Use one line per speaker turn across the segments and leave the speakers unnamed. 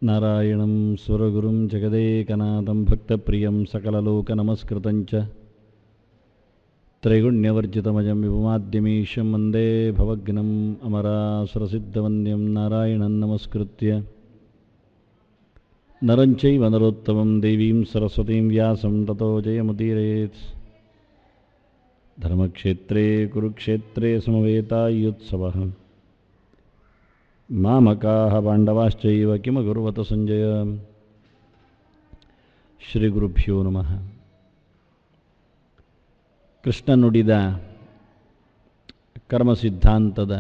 ನಾರಾಯಣಂ ಸುರಗುರುಂ ಜಗದೇಕನಾಥಂ ಭಕ್ತಪ್ರಿಯಂ ಸಕಲಲೋಕನಮಸ್ಕೃತಂಚ ತ್ರೈಗುಣ್ಯವರ್ಜಿತಮಜಂ ವಿಭುಮಾದ್ಯಮೀಶಂ ವಂದೇ ಭವಗ್ನಂ ಅಮರಾಸುರಸಿದ್ಧವಂದ್ಯಂ ನಾರಾಯಣಂ ನಮಸ್ಕೃತ್ಯ ನರಂಚೈವ ನರೋತ್ತಮಂ ದೇವೀಂ ಸರಸ್ವತೀಂ ವ್ಯಾಸಂ ತತೋ ಜಯಮುದೀರಯೇತ್. ಧರ್ಮಕ್ಷೇತ್ರೇ ಕುರುಕ್ಷೇತ್ರೇ ಸಮವೇತಾಯುತ್ಸವಃ ಮಾಮಕಾಃ ಪಾಂಡವಾಶ್ಚೈವ ಕಿಮಕುರ್ವತ ಸಂಜಯ. ಶ್ರೀ ಗುರುಭ್ಯೋ ನಮಃ. ಕೃಷ್ಣ ನುಡಿದ ಕರ್ಮ ಸಿದ್ಧಾಂತದ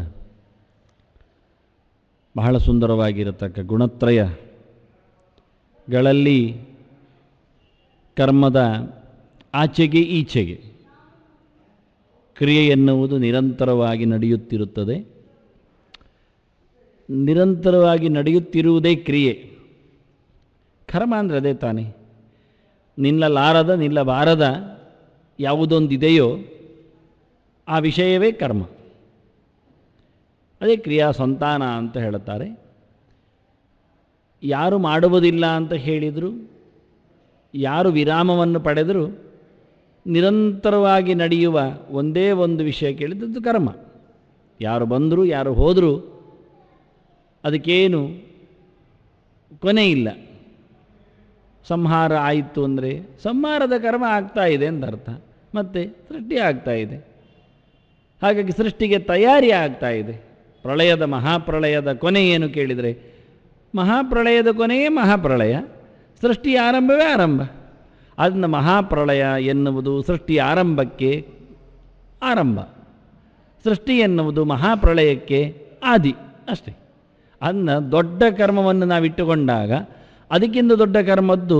ಬಹಳ ಸುಂದರವಾಗಿರತಕ್ಕ ಗುಣತ್ರಯಗಳಲ್ಲಿ ಕರ್ಮದ ಆಚೆಗೆ ಈಚೆಗೆ ಕ್ರಿಯೆ ಎನ್ನುವುದು ನಿರಂತರವಾಗಿ ನಡೆಯುತ್ತಿರುತ್ತದೆ. ನಿರಂತರವಾಗಿ ನಡೆಯುತ್ತಿರುವುದೇ ಕ್ರಿಯೆ. ಕರ್ಮ ಅಂದರೆ ಅದೇ ತಾನೇ. ನಿಲ್ಲಬಾರದ ಯಾವುದೊಂದಿದೆಯೋ ಆ ವಿಷಯವೇ ಕರ್ಮ. ಅದೇ ಕ್ರಿಯಾ ಸಂತಾನ ಅಂತ ಹೇಳುತ್ತಾರೆ. ಯಾರು ಮಾಡುವುದಿಲ್ಲ ಅಂತ ಹೇಳಿದರು, ಯಾರು ವಿರಾಮವನ್ನು ಪಡೆದರೂ ನಿರಂತರವಾಗಿ ನಡೆಯುವ ಒಂದೇ ಒಂದು ವಿಷಯ ಕೇಳಿದದ್ದು ಕರ್ಮ. ಯಾರು ಬಂದರೂ ಯಾರು ಹೋದರೂ ಅದಕ್ಕೇನು ಕೊನೆ ಇಲ್ಲ. ಸಂಹಾರ ಆಯಿತು ಅಂದರೆ ಸಂಹಾರದ ಕರ್ಮ ಆಗ್ತಾ ಇದೆ ಅಂತ ಅರ್ಥ. ಮತ್ತು ಸೃಷ್ಟಿ ಆಗ್ತಾ ಇದೆ. ಹಾಗಾಗಿ ಸೃಷ್ಟಿಗೆ ತಯಾರಿ ಆಗ್ತಾ ಇದೆ. ಪ್ರಳಯದ ಮಹಾಪ್ರಳಯದ ಕೊನೆ ಏನು ಕೇಳಿದರೆ, ಮಹಾಪ್ರಳಯದ ಕೊನೆಯೇ ಮಹಾಪ್ರಳಯ, ಸೃಷ್ಟಿಯ ಆರಂಭವೇ ಆರಂಭ. ಅದನ್ನು ಮಹಾಪ್ರಳಯ ಎನ್ನುವುದು ಸೃಷ್ಟಿಯ ಆರಂಭಕ್ಕೆ ಆರಂಭ, ಸೃಷ್ಟಿ ಎನ್ನುವುದು ಮಹಾಪ್ರಳಯಕ್ಕೆ ಆದಿ ಅಷ್ಟೇ. ಅದನ್ನು ದೊಡ್ಡ ಕರ್ಮವನ್ನು ನಾವಿಟ್ಟುಕೊಂಡಾಗ ಅದಕ್ಕಿಂತ ದೊಡ್ಡ ಕರ್ಮದ್ದು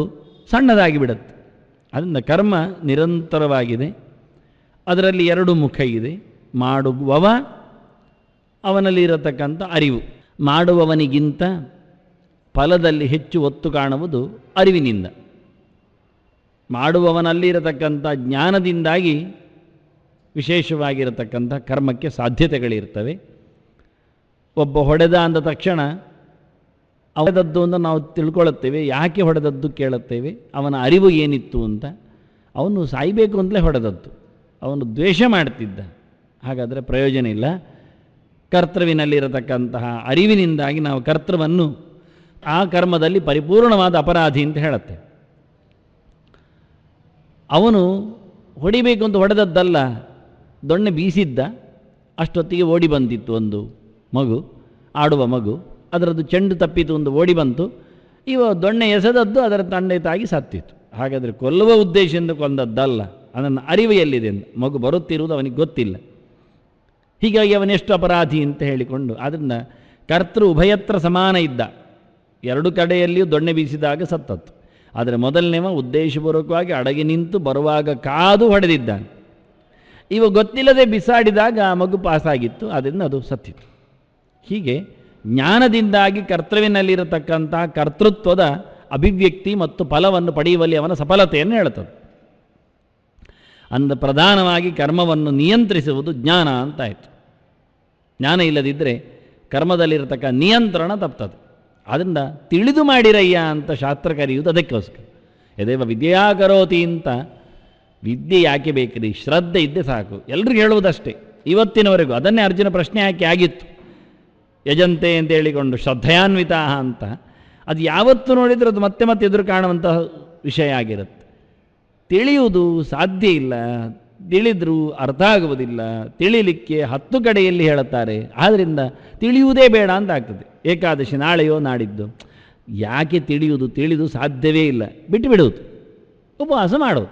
ಸಣ್ಣದಾಗಿ ಬಿಡುತ್ತೆ. ಅದನ್ನು ಕರ್ಮ ನಿರಂತರವಾಗಿದೆ. ಅದರಲ್ಲಿ ಎರಡು ಮುಖ ಇದೆ. ಮಾಡುವವ, ಅವನಲ್ಲಿ ಇರತಕ್ಕಂಥ ಅರಿವು. ಮಾಡುವವನಿಗಿಂತ ಫಲದಲ್ಲಿ ಹೆಚ್ಚು ಒತ್ತು ಕಾಣುವುದು ಅರಿವಿನಿಂದ. ಮಾಡುವವನಲ್ಲಿ ಇರತಕ್ಕಂಥ ಜ್ಞಾನದಿಂದಾಗಿ ವಿಶೇಷವಾಗಿರತಕ್ಕಂಥ ಕರ್ಮಕ್ಕೆ ಸಾಧ್ಯತೆಗಳಿರ್ತವೆ. ಒಬ್ಬ ಹೊಡೆದ ಅಂದ ತಕ್ಷಣ ಹೊಡೆದದ್ದು ಅಂತ ನಾವು ತಿಳ್ಕೊಳ್ಳುತ್ತೇವೆ. ಯಾಕೆ ಹೊಡೆದದ್ದು ಕೇಳುತ್ತೇವೆ. ಅವನ ಅರಿವು ಏನಿತ್ತು ಅಂತ. ಅವನು ಸಾಯಬೇಕು ಅಂತಲೇ ಹೊಡೆದದ್ದು, ಅವನು ದ್ವೇಷ ಮಾಡ್ತಿದ್ದ. ಹಾಗಾದರೆ ಪ್ರಯೋಜನ ಇಲ್ಲ. ಕರ್ತೃವಿನಲ್ಲಿರತಕ್ಕಂತಹ ಅರಿವಿನಿಂದಾಗಿ ನಾವು ಕರ್ತೃವನ್ನು ಆ ಕರ್ಮದಲ್ಲಿ ಪರಿಪೂರ್ಣವಾದ ಅಪರಾಧಿ ಅಂತ ಹೇಳುತ್ತೆ. ಅವನು ಹೊಡಿಬೇಕು ಅಂತ ಹೊಡೆದದ್ದಲ್ಲ, ದೊಣ್ಣೆ ಬೀಸಿದ್ದ. ಅಷ್ಟೊತ್ತಿಗೆ ಓಡಿ ಬಂದಿತ್ತು ಒಂದು ಮಗು, ಆಡುವ ಮಗು. ಅದರದ್ದು ಚೆಂಡು ತಪ್ಪಿತು, ಒಂದು ಓಡಿ ಬಂತು. ಇವ ದೊಣ್ಣೆ ಎಸೆದದ್ದು ಅದರ ತಂದೆ ತಾಗಿ ಸತ್ತಿತ್ತು. ಹಾಗಾದರೆ ಕೊಲ್ಲುವ ಉದ್ದೇಶದಿಂದ ಕೊಂದದ್ದಲ್ಲ, ಅದನ್ನು ಅರಿವು ಎಲ್ಲಿದೆ ಅಂತ. ಮಗು ಬರುತ್ತಿರುವುದು ಅವನಿಗೆ ಗೊತ್ತಿಲ್ಲ. ಹೀಗಾಗಿ ಅವನೆಷ್ಟು ಅಪರಾಧಿ ಅಂತ ಹೇಳಿಕೊಂಡು, ಆದ್ದರಿಂದ ಕರ್ತೃ ಉಭಯತ್ರ ಸಮಾನ ಇದ್ದ. ಎರಡು ಕಡೆಯಲ್ಲಿಯೂ ದೊಣ್ಣೆ ಬೀಸಿದಾಗ ಸತ್ತತ್ತು. ಆದರೆ ಮೊದಲನೇವ ಉದ್ದೇಶಪೂರ್ವಕವಾಗಿ ಅಡಗಿ ನಿಂತು ಬರುವಾಗ ಕಾದು ಹೊಡೆದಿದ್ದಾನೆ. ಇವ ಗೊತ್ತಿಲ್ಲದೆ ಬಿಸಾಡಿದಾಗ ಆ ಮಗು ಪಾಸಾಗಿತ್ತು, ಅದರಿಂದ ಅದು ಸತ್ತಿತ್ತು. ಹೀಗೆ ಜ್ಞಾನದಿಂದಾಗಿ ಕರ್ತೃವಿನಲ್ಲಿರತಕ್ಕಂಥ ಕರ್ತೃತ್ವದ ಅಭಿವ್ಯಕ್ತಿ ಮತ್ತು ಫಲವನ್ನು ಪಡೆಯುವಲ್ಲಿ ಅವನ ಸಫಲತೆಯನ್ನು ಹೇಳ್ತದೆ. ಅಂದ ಪ್ರಧಾನವಾಗಿ ಕರ್ಮವನ್ನು ನಿಯಂತ್ರಿಸುವುದು ಜ್ಞಾನ ಅಂತಾಯಿತು. ಜ್ಞಾನ ಇಲ್ಲದಿದ್ದರೆ ಕರ್ಮದಲ್ಲಿರತಕ್ಕ ನಿಯಂತ್ರಣ ತಪ್ತದೆ. ಅದರಿಂದ ತಿಳಿದು ಮಾಡಿರಯ್ಯ ಅಂತ ಶಾಸ್ತ್ರ ಕರೆಯುವುದು ಅದಕ್ಕೋಸ್ಕರ. ಯದೇವ ವಿದ್ಯೆಯಾ ಕರೋತಿ ಅಂತ. ವಿದ್ಯೆ ಯಾಕೆ ಬೇಕ್ರಿ? ಶ್ರದ್ಧೆ ಇದ್ದೇ ಸಾಕು. ಎಲ್ರಿಗೂ ಹೇಳುವುದಷ್ಟೇ ಇವತ್ತಿನವರೆಗೂ. ಅದನ್ನೇ ಅರ್ಜುನ ಪ್ರಶ್ನೆ ಹಾಕಿ ಆಗಿತ್ತು. ಯಜಂತೆ ಅಂತ ಹೇಳಿಕೊಂಡು ಶ್ರದ್ಧೆಯಾನ್ವಿತ ಅಂತ. ಅದು ಯಾವತ್ತು ನೋಡಿದರೂ ಅದು ಮತ್ತೆ ಮತ್ತೆ ಎದುರು ಕಾಣುವಂತಹ ವಿಷಯ ಆಗಿರುತ್ತೆ. ತಿಳಿಯುವುದು ಸಾಧ್ಯ ಇಲ್ಲ, ತಿಳಿದರೂ ಅರ್ಥ ಆಗುವುದಿಲ್ಲ. ತಿಳಿಲಿಕ್ಕೆ 10 ಕಡೆಯಲ್ಲಿ ಹೇಳುತ್ತಾರೆ. ಆದ್ದರಿಂದ ತಿಳಿಯುವುದೇ ಬೇಡ ಅಂತ ಆಗ್ತದೆ. ಏಕಾದಶಿ ನಾಳೆಯೋ ನಾಡಿದ್ದು ಯಾಕೆ ತಿಳಿಯುವುದು? ತಿಳಿದು ಸಾಧ್ಯವೇ ಇಲ್ಲ, ಬಿಟ್ಟು ಬಿಡುವುದು, ಉಪವಾಸ ಮಾಡೋದು.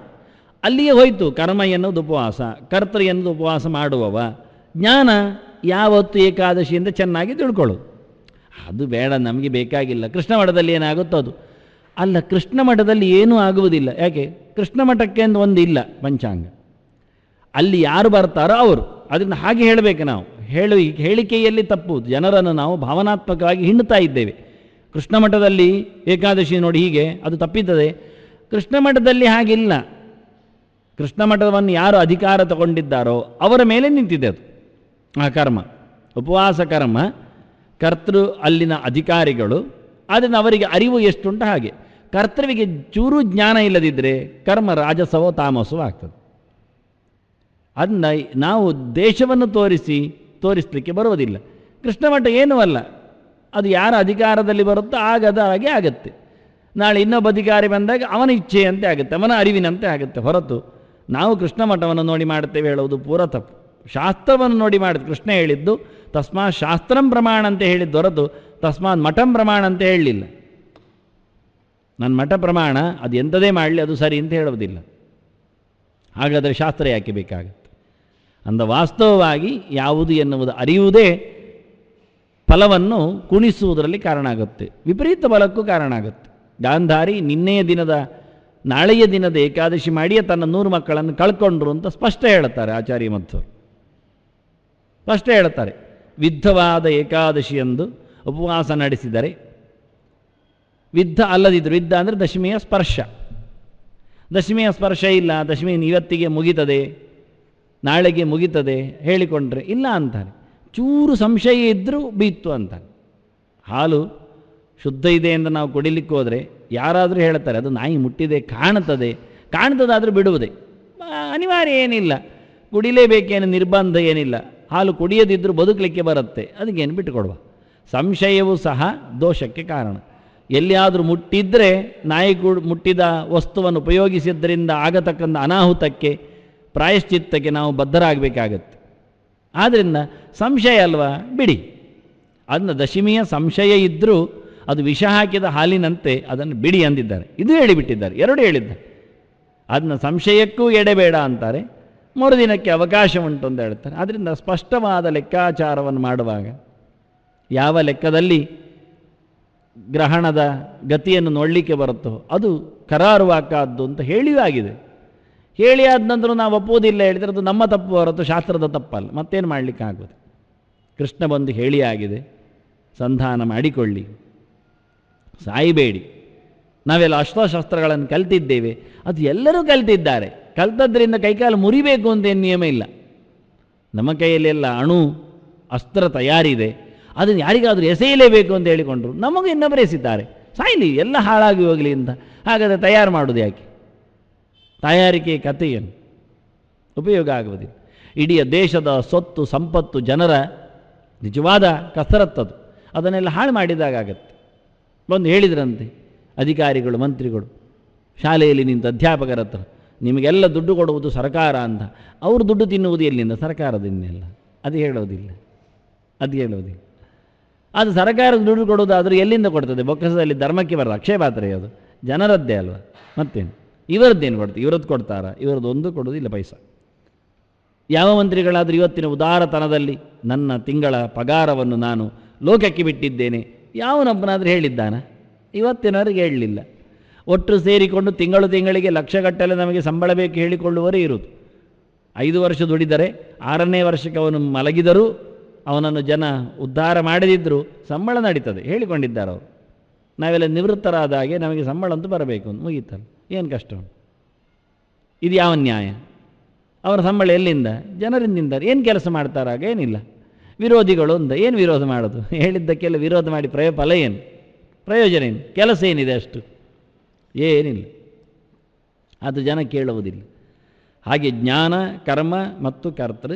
ಅಲ್ಲಿಯೇ ಹೋಯಿತು. ಕರ್ಮ ಎನ್ನುವುದು ಉಪವಾಸ, ಕರ್ತೃ ಎನ್ನುವುದು ಉಪವಾಸ ಮಾಡುವವ. ಜ್ಞಾನ ಯಾವತ್ತು ಏಕಾದಶಿಯಿಂದ ಚೆನ್ನಾಗಿ ತಿಳ್ಕೊಳ್ಳೋದು. ಅದು ಬೇಡ, ನಮಗೆ ಬೇಕಾಗಿಲ್ಲ. ಕೃಷ್ಣ ಮಠದಲ್ಲಿ ಏನಾಗುತ್ತೋ ಅದು ಅಲ್ಲ. ಕೃಷ್ಣ ಮಠದಲ್ಲಿ ಏನೂ ಆಗುವುದಿಲ್ಲ. ಯಾಕೆ? ಕೃಷ್ಣ ಮಠಕ್ಕೆ ಅಂತ ಒಂದು ಇಲ್ಲ ಪಂಚಾಂಗ. ಅಲ್ಲಿ ಯಾರು ಬರ್ತಾರೋ ಅವರು. ಅದನ್ನು ಹಾಗೆ ಹೇಳಬೇಕು ನಾವು. ಹೇಳಿಕೆಯಲ್ಲಿ ತಪ್ಪುವುದು. ಜನರನ್ನು ನಾವು ಭಾವನಾತ್ಮಕವಾಗಿ ಹಿಂಡ್ತಾ ಇದ್ದೇವೆ. ಕೃಷ್ಣ ಮಠದಲ್ಲಿ ಏಕಾದಶಿ ನೋಡಿ ಹೀಗೆ, ಅದು ತಪ್ಪಿದ್ದದೆ. ಕೃಷ್ಣ ಮಠದಲ್ಲಿ ಹಾಗಿಲ್ಲ. ಕೃಷ್ಣ ಮಠವನ್ನು ಯಾರು ಅಧಿಕಾರ ತಗೊಂಡಿದ್ದಾರೋ ಅವರ ಮೇಲೆ ನಿಂತಿದೆ ಅದು. ಆ ಕರ್ಮ, ಉಪವಾಸ ಕರ್ಮ, ಕರ್ತೃ ಅಲ್ಲಿನ ಅಧಿಕಾರಿಗಳು, ಆದ್ದರಿಂದ ಅವರಿಗೆ ಅರಿವು ಎಷ್ಟುಂಟು ಹಾಗೆ. ಕರ್ತೃವಿಗೆ ಚೂರು ಜ್ಞಾನ ಇಲ್ಲದಿದ್ದರೆ ಕರ್ಮ ರಾಜಸವೋ ತಾಮಸವೋ ಆಗ್ತದೆ. ಅದನ್ನ ನಾವು ದೇಶವನ್ನು ತೋರಿಸಲಿಕ್ಕೆ ಬರುವುದಿಲ್ಲ. ಕೃಷ್ಣ ಮಠ ಏನೂ ಅಲ್ಲ, ಅದು ಯಾರ ಅಧಿಕಾರದಲ್ಲಿ ಬರುತ್ತೋ ಆಗದ ಹಾಗೆ ಆಗತ್ತೆ. ನಾಳೆ ಇನ್ನೊಬ್ಬ ಅಧಿಕಾರಿ ಬಂದಾಗ ಅವನ ಇಚ್ಛೆಯಂತೆ ಆಗುತ್ತೆ, ಅವನ ಅರಿವಿನಂತೆ ಆಗುತ್ತೆ. ಹೊರತು ನಾವು ಕೃಷ್ಣ ಮಠವನ್ನು ನೋಡಿ ಮಾಡುತ್ತೇವೆ ಹೇಳುವುದು ಪೂರ ತಪ್ಪು. ಶಾಸ್ತ್ರವನ್ನು ನೋಡಿ ಮಾಡಿದ್ದು. ಕೃಷ್ಣ ಹೇಳಿದ್ದು ತಸ್ಮಾತ್ ಶಾಸ್ತ್ರಂ ಪ್ರಮಾಣ ಅಂತ ಹೇಳಿದ್ದು ಹೊರತು ತಸ್ಮಾತ್ ಮಠಂ ಪ್ರಮಾಣ ಅಂತ ಹೇಳಲಿಲ್ಲ. ನನ್ನ ಮಠ ಪ್ರಮಾಣ ಅದು ಎಂಥದೇ ಮಾಡಲಿ ಅದು ಸರಿ ಅಂತ ಹೇಳುವುದಿಲ್ಲ. ಹಾಗಾದರೆ ಶಾಸ್ತ್ರ ಯಾಕೆ ಬೇಕಾಗುತ್ತೆ? ಅಂದ ವಾಸ್ತವವಾಗಿ ಯಾವುದು ಎನ್ನುವುದು ಅರಿಯುವುದೇ ಫಲವನ್ನು ಕುಣಿಸುವುದರಲ್ಲಿ ಕಾರಣ ಆಗುತ್ತೆ, ವಿಪರೀತ ಫಲಕ್ಕೂ ಕಾರಣ ಆಗುತ್ತೆ. ಗಾಂಧಾರಿ ನಾಳೆಯ ದಿನದ ಏಕಾದಶಿ ಮಾಡಿಯೇ ತನ್ನ 100 ಮಕ್ಕಳನ್ನು ಕಳ್ಕೊಂಡ್ರು ಅಂತ ಸ್ಪಷ್ಟ ಹೇಳುತ್ತಾರೆ ಆಚಾರ್ಯ ಮಧ್ವರು. ಸ್ಪಷ್ಟ ಹೇಳುತ್ತಾರೆ, ವಿದ್ಧವಾದ ಏಕಾದಶಿ ಎಂದು ಉಪವಾಸ ನಡೆಸಿದರೆ, ವಿದ್ಧ ಅಲ್ಲದಿದ್ದರು, ವಿದ್ಧ ಅಂದರೆ ದಶಮಿಯ ಸ್ಪರ್ಶ, ದಶಮಿಯ ಸ್ಪರ್ಶ ಇಲ್ಲ, ದಶಮಿ ಇವತ್ತಿಗೆ ಮುಗಿತದೆ, ನಾಳೆಗೆ ಮುಗಿತದೆ ಹೇಳಿಕೊಂಡ್ರೆ ಇಲ್ಲ ಅಂತಾರೆ. ಚೂರು ಸಂಶಯ ಇದ್ದರೂ ಬೀತ್ತು ಅಂತಾರೆ. ಹಾಲು ಶುದ್ಧ ಇದೆ ಎಂದು ನಾವು ಕುಡಿಲಿಕ್ಕೆ ಹೋದರೆ ಯಾರಾದರೂ ಹೇಳ್ತಾರೆ ಅದು ನಾಯಿ ಮುಟ್ಟಿದೆ ಕಾಣ್ತದಾದರೂ ಬಿಡುವುದೇ, ಅನಿವಾರ್ಯ ಏನಿಲ್ಲ, ಕುಡಿಲೇಬೇಕೇನು ನಿರ್ಬಂಧ ಏನಿಲ್ಲ, ಹಾಲು ಕುಡಿಯದಿದ್ದರೂ ಬದುಕಲಿಕ್ಕೆ ಬರುತ್ತೆ, ಅದಕ್ಕೇನು ಬಿಟ್ಟುಕೊಡುವ. ಸಂಶಯವೂ ಸಹ ದೋಷಕ್ಕೆ ಕಾರಣ. ಎಲ್ಲಿಯಾದರೂ ಮುಟ್ಟಿದ್ದರೆ ನಾಯಿ ಮುಟ್ಟಿದ ವಸ್ತುವನ್ನು ಉಪಯೋಗಿಸಿದ್ದರಿಂದ ಆಗತಕ್ಕಂಥ ಅನಾಹುತಕ್ಕೆ ಪ್ರಾಯಶ್ಚಿತ್ತಕ್ಕೆ ನಾವು ಬದ್ಧರಾಗಬೇಕಾಗತ್ತೆ. ಆದ್ದರಿಂದ ಸಂಶಯ ಅಲ್ವಾ, ಬಿಡಿ. ಅದನ್ನು ದಶಮಿಯ ಸಂಶಯ ಇದ್ದರೂ ಅದು ವಿಷ ಹಾಕಿದ ಹಾಲಿನಂತೆ ಅದನ್ನು ಬಿಡಿ ಅಂದಿದ್ದಾರೆ. ಇದು ಹೇಳಿಬಿಟ್ಟಿದ್ದಾರೆ, 2 ಹೇಳಿದ್ದಾರೆ. ಅದನ್ನ ಸಂಶಯಕ್ಕೂ ಎಡೆಬೇಡ ಅಂತಾರೆ, ಮರುದಿನಕ್ಕೆ ಅವಕಾಶ ಉಂಟು ಅಂತ ಹೇಳ್ತಾರೆ. ಆದ್ದರಿಂದ ಸ್ಪಷ್ಟವಾದ ಲೆಕ್ಕಾಚಾರವನ್ನು ಮಾಡುವಾಗ ಯಾವ ಲೆಕ್ಕದಲ್ಲಿ ಗ್ರಹಣದ ಗತಿಯನ್ನು ನೋಡಲಿಕ್ಕೆ ಬರುತ್ತೋ ಅದು ಕರಾರುವಾಕ್ಕಾದ್ದು ಅಂತ ಹೇಳಿಯೂ ಆಗಿದೆ. ಹೇಳಿ ಆದ ನಂತರ ನಾವು ಒಪ್ಪುವುದಿಲ್ಲ ಹೇಳಿದರೆ ಅದು ನಮ್ಮ ತಪ್ಪು ಹೊರತು ಶಾಸ್ತ್ರದ ತಪ್ಪಲ್ಲ, ಮತ್ತೇನು ಮಾಡಲಿಕ್ಕೆ ಆಗೋದು. ಕೃಷ್ಣ ಬಂದು ಹೇಳಿ ಆಗಿದೆ, ಸಂಧಾನ ಮಾಡಿಕೊಳ್ಳಿ, ಸಾಯಬೇಡಿ. ನಾವೆಲ್ಲ ಅಸ್ತ್ರಶಸ್ತ್ರಗಳನ್ನು ಕಲ್ತಿದ್ದೇವೆ, ಅದು ಎಲ್ಲರೂ ಕಲ್ತಿದ್ದಾರೆ. ಕಲ್ತದ್ರಿಂದ ಕೈಕಾಲು ಮುರಿಬೇಕು ಅಂತ ಏನು ನಿಯಮ ಇಲ್ಲ. ನಮ್ಮ ಕೈಯಲ್ಲೆಲ್ಲ ಅಣು ಅಸ್ತ್ರ ತಯಾರಿದೆ, ಅದನ್ನು ಯಾರಿಗಾದರೂ ಎಸೆಯಲೇಬೇಕು ಅಂತ ಹೇಳಿಕೊಂಡ್ರು, ನಮಗೂ ಇನ್ನೊಬ್ಬರು ಎಸಿದ್ದಾರೆ, ಸಾಯಲಿ, ಎಲ್ಲ ಹಾಳಾಗಿ ಹೋಗಲಿ ಅಂತ. ಹಾಗಾದರೆ ತಯಾರು ಮಾಡೋದು ಯಾಕೆ? ತಯಾರಿಕೆ ಕಥೆ ಏನು? ಉಪಯೋಗ ಆಗುವುದಿಲ್ಲ. ಇಡೀ ದೇಶದ ಸೊತ್ತು ಸಂಪತ್ತು ಜನರ ನಿಜವಾದ ಕಸರತ್ತದು, ಅದನ್ನೆಲ್ಲ ಹಾಳು ಮಾಡಿದಾಗತ್ತೆ. ಬಂದು ಹೇಳಿದ್ರಂತೆ ಅಧಿಕಾರಿಗಳು ಮಂತ್ರಿಗಳು ಶಾಲೆಯಲ್ಲಿ ನಿಂತ ಅಧ್ಯಾಪಕರ ಹತ್ರ, ನಿಮಗೆಲ್ಲ ದುಡ್ಡು ಕೊಡುವುದು ಸರ್ಕಾರ ಅಂತ. ಅವರು ದುಡ್ಡು ತಿನ್ನುವುದು ಎಲ್ಲಿಂದ? ಸರ್ಕಾರದಿಂದೆಲ್ಲ. ಅದು ಹೇಳೋದಿಲ್ಲ. ಅದು ಸರ್ಕಾರದ ದುಡ್ಡು ಕೊಡುವುದಾದರೂ ಎಲ್ಲಿಂದ ಕೊಡ್ತದೆ? ಬೊಕ್ಕಸದಲ್ಲಿ ಧರ್ಮಕ್ಕೆ ಬರಲ್ಲ, ಅಕ್ಷಯ ಪಾತ್ರೆ ಅದು ಜನರದ್ದೇ ಅಲ್ವ, ಮತ್ತೇನು ಇವರದ್ದೇನು ಕೊಡ್ತಾರೆ? ಇವರದ್ದು ಕೊಡ್ತಾರಾ? ಇವರದ್ದು ಒಂದು ಕೊಡೋದಿಲ್ಲ ಪೈಸಾ. ಯಾವ ಮಂತ್ರಿಗಳಾದರೂ ಇವತ್ತಿನ ಉದಾರತನದಲ್ಲಿ ನನ್ನ ತಿಂಗಳ ಪಗಾರವನ್ನು ನಾನು ಲೋಕಕ್ಕೆ ಬಿಟ್ಟಿದ್ದೇನೆ ಯಾವನೊಬ್ಬನಾದರೂ ಹೇಳಿದ್ದಾನ? ಇವತ್ತಿನವರೆಗೆ ಹೇಳಲಿಲ್ಲ. ಒಟ್ಟು ಸೇರಿಕೊಂಡು ತಿಂಗಳಿಗೆ ಲಕ್ಷಗಟ್ಟಲೆ ನಮಗೆ ಸಂಬಳ ಬೇಕು ಹೇಳಿಕೊಳ್ಳುವವರೇ ಇರುವುದು. 5 ವರ್ಷ ದುಡಿದರೆ 6ನೇ ವರ್ಷಕ್ಕೆ ಅವನು ಮಲಗಿದರೂ ಅವನನ್ನು ಜನ ಉದ್ಧಾರ ಮಾಡದಿದ್ದರೂ ಸಂಬಳ ನಡೀತದೆ ಹೇಳಿಕೊಂಡಿದ್ದಾರೆ ಅವರು. ನಾವೆಲ್ಲ ನಿವೃತ್ತರಾದ ಹಾಗೆ ನಮಗೆ ಸಂಬಳ ಅಂತೂ ಬರಬೇಕು ಅಂತ ಮುಗೀತಲ್ಲ, ಏನು ಕಷ್ಟ ಉಂಟು? ಇದು ಯಾವ ನ್ಯಾಯ? ಅವರ ಸಂಬಳ ಎಲ್ಲಿಂದ? ಜನರಿಂದ. ಏನು ಕೆಲಸ ಮಾಡ್ತಾರಾಗ? ಏನಿಲ್ಲ. ವಿರೋಧಿಗಳು ಅಂತ ಏನು ವಿರೋಧ ಮಾಡೋದು? ಹೇಳಿದ್ದಕ್ಕೆಲ್ಲ ವಿರೋಧ ಮಾಡಿ ಫಲ ಏನು? ಪ್ರಯೋಜನ ಏನು? ಕೆಲಸ ಏನಿದೆ? ಅಷ್ಟು ಏನಿಲ್ಲ. ಅದು ಜನ ಕೇಳುವುದಿಲ್ಲ. ಹಾಗೆ ಜ್ಞಾನ, ಕರ್ಮ ಮತ್ತು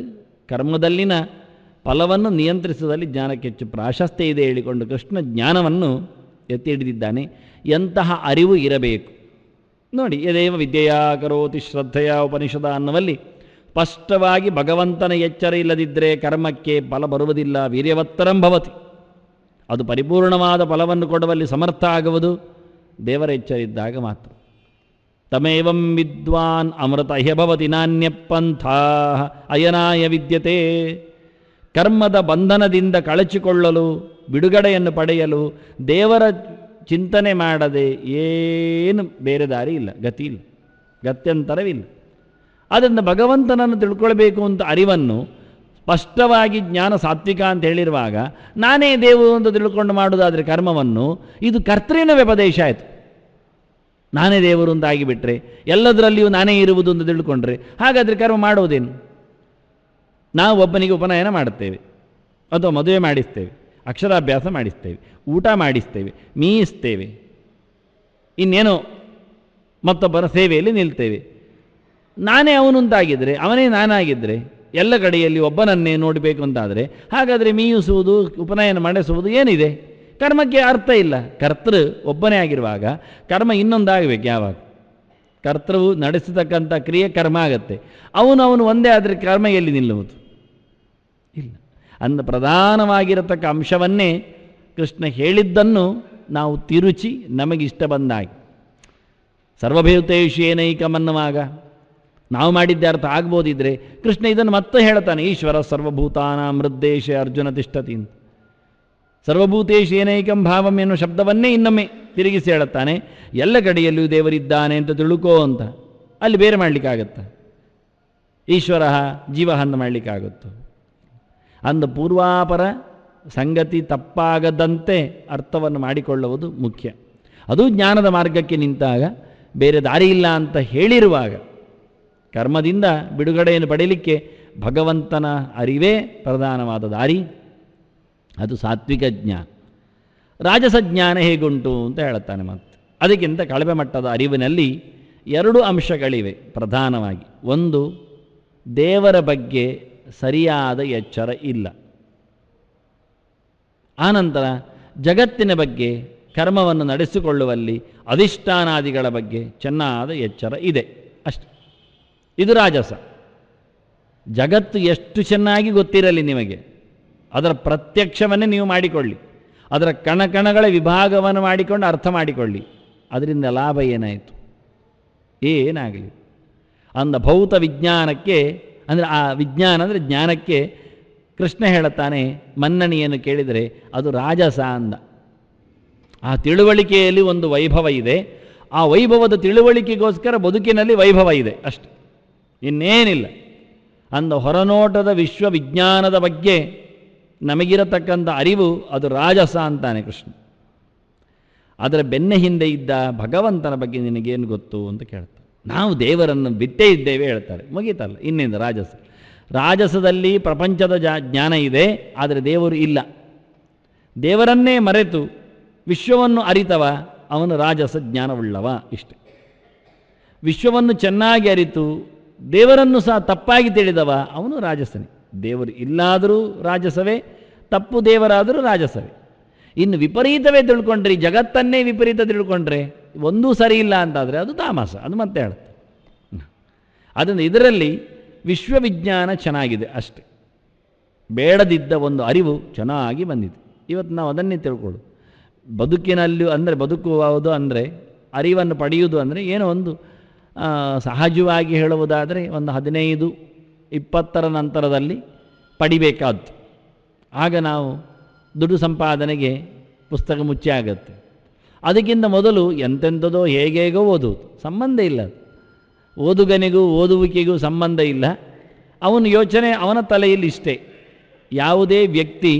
ಕರ್ಮದಲ್ಲಿನ ಫಲವನ್ನು ನಿಯಂತ್ರಿಸುವುದರಲ್ಲಿ ಜ್ಞಾನಕ್ಕೆ ಹೆಚ್ಚು ಪ್ರಾಶಸ್ತ್ಯ ಇದೆ ಹೇಳಿಕೊಂಡು ಕೃಷ್ಣ ಜ್ಞಾನವನ್ನು ಎತ್ತಿ ಹಿಡಿದಿದ್ದಾನೆ. ಎಂತಹ ಅರಿವು ಇರಬೇಕು ನೋಡಿ. ಯದೇವ ವಿದ್ಯೆಯ ಕರೋತಿ ಶ್ರದ್ಧೆಯ ಉಪನಿಷದ ಅನ್ನುವಲ್ಲಿ ಸ್ಪಷ್ಟವಾಗಿ ಭಗವಂತನ ಎಚ್ಚರ ಇಲ್ಲದಿದ್ದರೆ ಕರ್ಮಕ್ಕೆ ಫಲ ಬರುವುದಿಲ್ಲ. ವೀರ್ಯವತ್ತರಂ ಭವತಿ, ಅದು ಪರಿಪೂರ್ಣವಾದ ಫಲವನ್ನು ಕೊಡುವಲ್ಲಿ ಸಮರ್ಥ ಆಗುವುದು ದೇವರ ಎಚ್ಚರಿದ್ದಾಗ ಮಾತ್ರ. ತಮೇವಂ ವಿದ್ವಾನ್ ಅಮೃತ ಹ್ಯಭವತಿ ನಾಣ್ಯ ಪಂಥಾ ಅಯನಾಯ ವಿದ್ಯತೆ. ಕರ್ಮದ ಬಂಧನದಿಂದ ಕಳಚಿಕೊಳ್ಳಲು, ಬಿಡುಗಡೆಯನ್ನು ಪಡೆಯಲು ದೇವರ ಚಿಂತನೆ ಮಾಡದೆ ಏನು ಬೇರೆ ದಾರಿ ಇಲ್ಲ, ಗತಿ ಇಲ್ಲ, ಗತ್ಯಂತರವಿಲ್ಲ. ಆದ್ದರಿಂದ ಭಗವಂತನನ್ನು ತಿಳ್ಕೊಳ್ಬೇಕು ಅಂತ ಅರಿವನ್ನು ಸ್ಪಷ್ಟವಾಗಿ ಜ್ಞಾನ ಸಾತ್ವಿಕ ಅಂತ ಹೇಳಿರುವಾಗ ನಾನೇ ದೇವರು ಅಂತ ತಿಳ್ಕೊಂಡು ಮಾಡುವುದಾದರೆ ಕರ್ಮವನ್ನು, ಇದು ಕರ್ತೃನ ವ್ಯಪದೇಶ ಆಯಿತು. ನಾನೇ ದೇವರು ಅಂತ ಆಗಿಬಿಟ್ರೆ, ಎಲ್ಲದರಲ್ಲಿಯೂ ನಾನೇ ಇರುವುದು ಅಂತ ತಿಳ್ಕೊಂಡ್ರೆ ಹಾಗಾದರೆ ಕರ್ಮ ಮಾಡುವುದೇನು? ನಾವು ಒಬ್ಬನಿಗೆ ಉಪನಯನ ಮಾಡುತ್ತೇವೆ, ಅಥವಾ ಮದುವೆ ಮಾಡಿಸ್ತೇವೆ, ಅಕ್ಷರಾಭ್ಯಾಸ ಮಾಡಿಸ್ತೇವೆ, ಊಟ ಮಾಡಿಸ್ತೇವೆ, ಮೀಯಿಸ್ತೇವೆ, ಇನ್ನೇನೋ ಮತ್ತೊಬ್ಬರ ಸೇವೆಯಲ್ಲಿ ನಿಲ್ತೇವೆ. ನಾನೇ ಅವನುಂತಾಗಿದ್ದರೆ, ಅವನೇ ನಾನಾಗಿದ್ದರೆ, ಎಲ್ಲ ಕಡೆಯಲ್ಲಿ ಒಬ್ಬನನ್ನೇ ನೋಡಬೇಕು ಅಂತಾದರೆ, ಹಾಗಾದರೆ ಮೀಯಿಸುವುದು, ಉಪನಯನ ಮಾಡಿಸುವುದು ಏನಿದೆ? ಕರ್ಮಕ್ಕೆ ಅರ್ಥ ಇಲ್ಲ. ಕರ್ತೃ ಒಬ್ಬನೇ ಆಗಿರುವಾಗ ಕರ್ಮ ಇನ್ನೊಂದಾಗಬೇಕು. ಯಾವಾಗ ಕರ್ತೃವು ನಡೆಸತಕ್ಕಂಥ ಕ್ರಿಯೆ ಕರ್ಮ ಆಗತ್ತೆ, ಅವನು ಒಂದೇ ಆದರೆ ಕರ್ಮ ಎಲ್ಲಿ ನಿಲ್ಲುವುದು? ಇಲ್ಲ. ಅಂದ ಪ್ರಧಾನವಾಗಿರತಕ್ಕ ಅಂಶವನ್ನೇ ಕೃಷ್ಣ ಹೇಳಿದ್ದನ್ನು ನಾವು ತಿರುಚಿ ನಮಗಿಷ್ಟ ಬಂದಾಗಿ ಸರ್ವಭೂತೇಷು ಏನೈಕಮನ್ನುವಾಗ ನಾವು ಮಾಡಿದ್ದೆ ಅರ್ಥ ಆಗ್ಬೋದಿದ್ರೆ ಕೃಷ್ಣ ಇದನ್ನು ಮತ್ತೆ ಹೇಳ್ತಾನೆ, ಈಶ್ವರ ಸರ್ವಭೂತಾನಾಂ ಹೃದ್ದೇಶ ಅರ್ಜುನ ತಿಷ್ಠತಿ ಅಂತ. ಸರ್ವಭೂತೇಷು ಏನೈಕಂ ಭಾವಂ ಎನ್ನುವ ಶಬ್ದವನ್ನೇ ಇನ್ನೊಮ್ಮೆ ತಿರುಗಿಸಿ ಹೇಳುತ್ತಾನೆ. ಎಲ್ಲ ಕಡೆಯಲ್ಲಿಯೂ ದೇವರಿದ್ದಾನೆ ಅಂತ ತಿಳ್ಕೋ ಅಂತ. ಅಲ್ಲಿ ಬೇರೆ ಮಾಡಲಿಕ್ಕಾಗತ್ತ? ಈಶ್ವರ ಜೀವ ಅಂತ ಮಾಡಲಿಕ್ಕಾಗುತ್ತೋ? ಅಂದ ಪೂರ್ವಾಪರ ಸಂಗತಿ ತಪ್ಪಾಗದಂತೆ ಅರ್ಥವನ್ನು ಮಾಡಿಕೊಳ್ಳುವುದು ಮುಖ್ಯ. ಅದು ಜ್ಞಾನದ ಮಾರ್ಗಕ್ಕೆ ನಿಂತಾಗ, ಬೇರೆ ದಾರಿ ಇಲ್ಲ ಅಂತ ಹೇಳಿರುವಾಗ, ಕರ್ಮದಿಂದ ಬಿಡುಗಡೆಯನ್ನು ಪಡೆಯಲಿಕ್ಕೆ ಭಗವಂತನ ಅರಿವೇ ಪ್ರಧಾನವಾದ ದಾರಿ. ಅದು ಸಾತ್ವಿಕ ಜ್ಞಾನ. ರಾಜಸ ಜ್ಞಾನ ಹೇಗುಂಟು ಅಂತ ಹೇಳುತ್ತಾನೆ. ಮತ್ತೆ ಅದಕ್ಕಿಂತ ಕಳಪೆ ಮಟ್ಟದ ಅರಿವಿನಲ್ಲಿ ಎರಡು ಅಂಶಗಳಿವೆ ಪ್ರಧಾನವಾಗಿ. ಒಂದು, ದೇವರ ಬಗ್ಗೆ ಸರಿಯಾದ ಎಚ್ಚರ ಇಲ್ಲ. ಆನಂತರ ಜಗತ್ತಿನ ಬಗ್ಗೆ, ಕರ್ಮವನ್ನು ನಡೆಸಿಕೊಳ್ಳುವಲ್ಲಿ ಅಧಿಷ್ಠಾನಾದಿಗಳ ಬಗ್ಗೆ ಚೆನ್ನಾದ ಎಚ್ಚರ ಇದೆ ಅಷ್ಟೆ. ಇದು ರಾಜಸ. ಜಗತ್ತು ಎಷ್ಟು ಚೆನ್ನಾಗಿ ಗೊತ್ತಿರಲಿ ನಿಮಗೆ, ಅದರ ಪ್ರತ್ಯಕ್ಷವನ್ನೇ ನೀವು ಮಾಡಿಕೊಳ್ಳಿ, ಅದರ ಕಣಕಣಗಳ ವಿಭಾಗವನ್ನು ಮಾಡಿಕೊಂಡು ಅರ್ಥ ಮಾಡಿಕೊಳ್ಳಿ, ಅದರಿಂದ ಲಾಭ ಏನಾಯಿತು? ಏನಾಗಲಿ. ಅಂದ ಭೌತ ವಿಜ್ಞಾನಕ್ಕೆ, ಅಂದರೆ ಆ ವಿಜ್ಞಾನ ಅಂದರೆ ಜ್ಞಾನಕ್ಕೆ ಕೃಷ್ಣ ಹೇಳುತ್ತಾನೆ, ಮನ್ನಣೆಯನ್ನು ಕೇಳಿದರೆ ಅದು ರಾಜಸ ಅಂದ. ಆ ತಿಳುವಳಿಕೆಯಲ್ಲಿ ಒಂದು ವೈಭವ ಇದೆ. ಆ ವೈಭವದ ತಿಳುವಳಿಕೆಗೋಸ್ಕರ ಬದುಕಿನಲ್ಲಿ ವೈಭವ ಇದೆ ಅಷ್ಟೆ, ಇನ್ನೇನಿಲ್ಲ. ಅಂದ ಹೊರನೋಟದ ವಿಶ್ವವಿಜ್ಞಾನದ ಬಗ್ಗೆ ನಮಗಿರತಕ್ಕಂಥ ಅರಿವು ಅದು ರಾಜಸ ಅಂತಾನೆ ಕೃಷ್ಣ. ಅದರ ಬೆನ್ನ ಹಿಂದೆ ಇದ್ದ ಭಗವಂತನ ಬಗ್ಗೆ ನಿನಗೇನು ಗೊತ್ತು ಅಂತ ಕೇಳ್ತಾರೆ. ನಾವು ದೇವರನ್ನು ಬಿಟ್ಟೇ ಇದ್ದೇವೆ ಹೇಳ್ತಾರೆ, ಮುಗೀತಲ್ಲ, ಇನ್ನೇನು ರಾಜಸ. ರಾಜಸದಲ್ಲಿ ಪ್ರಪಂಚದ ಜ್ಞಾನ ಇದೆ, ಆದರೆ ದೇವರು ಇಲ್ಲ. ದೇವರನ್ನೇ ಮರೆತು ವಿಶ್ವವನ್ನು ಅರಿತವ ಅವನು ರಾಜಸ ಜ್ಞಾನವುಳ್ಳವ ಇಷ್ಟೆ. ವಿಶ್ವವನ್ನು ಚೆನ್ನಾಗಿ ಅರಿತು ದೇವರನ್ನು ಸಹ ತಪ್ಪಾಗಿ ತಿಳಿದವ ಅವನು ರಾಜಸನೇ. ದೇವರು ಇಲ್ಲಾದರೂ ರಾಜಸವೇ, ತಪ್ಪು ದೇವರಾದರೂ ರಾಜಸವೇ. ಇನ್ನು ವಿಪರೀತವೇ ತಿಳ್ಕೊಂಡ್ರೆ, ಜಗತ್ತನ್ನೇ ವಿಪರೀತ ತಿಳ್ಕೊಂಡ್ರೆ, ಒಂದೂ ಸರಿ ಇಲ್ಲ ಅಂತಾದರೆ ಅದು ತಾಮಸ. ಅದು ಮತ್ತೆ ಹೇಳುತ್ತೆ. ಅದರಿಂದ ಇದರಲ್ಲಿ ವಿಶ್ವವಿಜ್ಞಾನ ಚೆನ್ನಾಗಿದೆ ಅಷ್ಟೆ, ಬೇಡದಿದ್ದ ಒಂದು ಅರಿವು ಚೆನ್ನಾಗಿ ಬಂದಿದೆ. ಇವತ್ತು ನಾವು ಅದನ್ನೇ ತಿಳ್ಕೊಳ್ಳು. ಬದುಕಿನಲ್ಲೂ ಅಂದರೆ ಬದುಕುವುದು ಅಂದರೆ, ಅರಿವನ್ನು ಪಡೆಯುವುದು ಅಂದರೆ ಏನೋ ಒಂದು ಸಹಜವಾಗಿ ಹೇಳುವುದಾದರೆ ಒಂದು 15-20 ನಂತರದಲ್ಲಿ ಪಡಿಬೇಕಾದ್ದು. ಆಗ ನಾವು ದುಡ್ಡು ಸಂಪಾದನೆಗೆ ಪುಸ್ತಕ ಮುಚ್ಚಿ ಆಗುತ್ತೆ. ಅದಕ್ಕಿಂತ ಮೊದಲು ಎಂತೆಂಥದೋ ಹೇಗೇಗೋ ಓದುವುದು, ಸಂಬಂಧ ಇಲ್ಲ. ಓದುಗನಿಗೂ ಓದುವಿಕೆಗೂ ಸಂಬಂಧ ಇಲ್ಲ. ಅವನ ಯೋಚನೆ ಅವನ ತಲೆಯಲ್ಲಿ ಇಷ್ಟೇ. ಯಾವುದೇ ವ್ಯಕ್ತಿ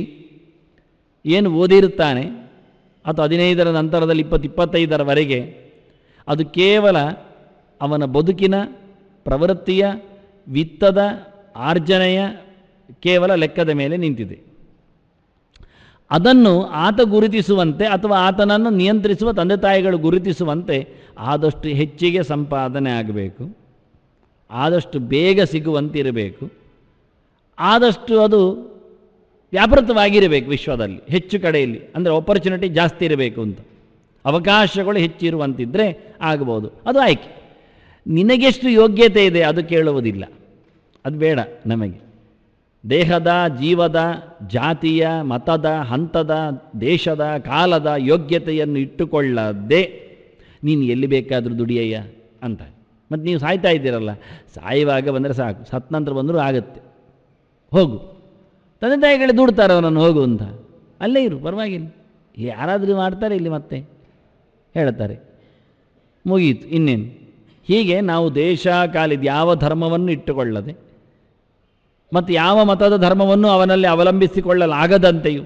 ಏನು ಓದಿರುತ್ತಾನೆ, ಅಥವಾ 15ರ ನಂತರದಲ್ಲಿ 20-25ರವರೆಗೆ, ಅದು ಕೇವಲ ಅವನ ಬದುಕಿನ ಪ್ರವೃತ್ತಿಯ ವಿತ್ತದ ಆರ್ಜನೆಯ ಕೇವಲ ಲೆಕ್ಕದ ಮೇಲೆ ನಿಂತಿದೆ. ಅದನ್ನು ಆತ ಗುರುತಿಸುವಂತೆ, ಅಥವಾ ಆತನನ್ನು ನಿಯಂತ್ರಿಸುವ ತಂದೆ ತಾಯಿಗಳು ಗುರುತಿಸುವಂತೆ ಆದಷ್ಟು ಹೆಚ್ಚಿಗೆ ಸಂಪಾದನೆ ಆಗಬೇಕು, ಆದಷ್ಟು ಬೇಗ ಸಿಗುವಂತಿರಬೇಕು, ಆದಷ್ಟು ಅದು ವ್ಯಾಪೃತವಾಗಿರಬೇಕು ವಿಶ್ವದಲ್ಲಿ, ಹೆಚ್ಚು ಕಡೆಯಲ್ಲಿ, ಅಂದರೆ ಆಪರ್ಚುನಿಟಿ ಜಾಸ್ತಿ ಇರಬೇಕು ಅಂತ, ಅವಕಾಶಗಳು ಹೆಚ್ಚಿರುವಂತಿದ್ದರೆ ಆಗಬಹುದು. ಅದು ಆಯ್ಕೆ. ನಿನಗೆಷ್ಟು ಯೋಗ್ಯತೆ ಇದೆ ಅದು ಕೇಳುವುದಿಲ್ಲ, ಅದು ಬೇಡ ನಮಗೆ. ದೇಹದ, ಜೀವದ, ಜಾತಿಯ, ಮತದ, ಹಂತದ, ದೇಶದ, ಕಾಲದ ಯೋಗ್ಯತೆಯನ್ನು ಇಟ್ಟುಕೊಳ್ಳದೆ ನೀನು ಎಲ್ಲಿ ಬೇಕಾದರೂ ದುಡಿಯಯ್ಯ ಅಂತ. ಮತ್ತು ನೀವು ಸಾಯ್ತಾ ಇದ್ದೀರಲ್ಲ, ಸಾಯುವಾಗ ಬಂದರೆ ಸಾಕು, ಸತ್ತ ನಂತರ ಬಂದರೂ ಆಗುತ್ತೆ, ಹೋಗು. ತಂದೆ ತಾಯಿಗಳೇ ದುಡ್ತಾರೆ ಅವನನ್ನು ಹೋಗು ಅಂತ, ಅಲ್ಲೇ ಇರು, ಪರವಾಗಿಲ್ಲ, ಯಾರಾದರೂ ಮಾಡ್ತಾರೆ ಇಲ್ಲಿ ಮತ್ತೆ ಹೇಳ್ತಾರೆ, ಮುಗೀತು, ಇನ್ನೇನು. ಹೀಗೆ ನಾವು ದೇಶ ಕಾಲಿದ ಯಾವ ಧರ್ಮವನ್ನು ಇಟ್ಟುಕೊಳ್ಳದೆ ಮತ್ತು ಯಾವ ಮತದ ಧರ್ಮವನ್ನು ಅವನಲ್ಲಿ ಅವಲಂಬಿಸಿಕೊಳ್ಳಲಾಗದಂತೆಯೂ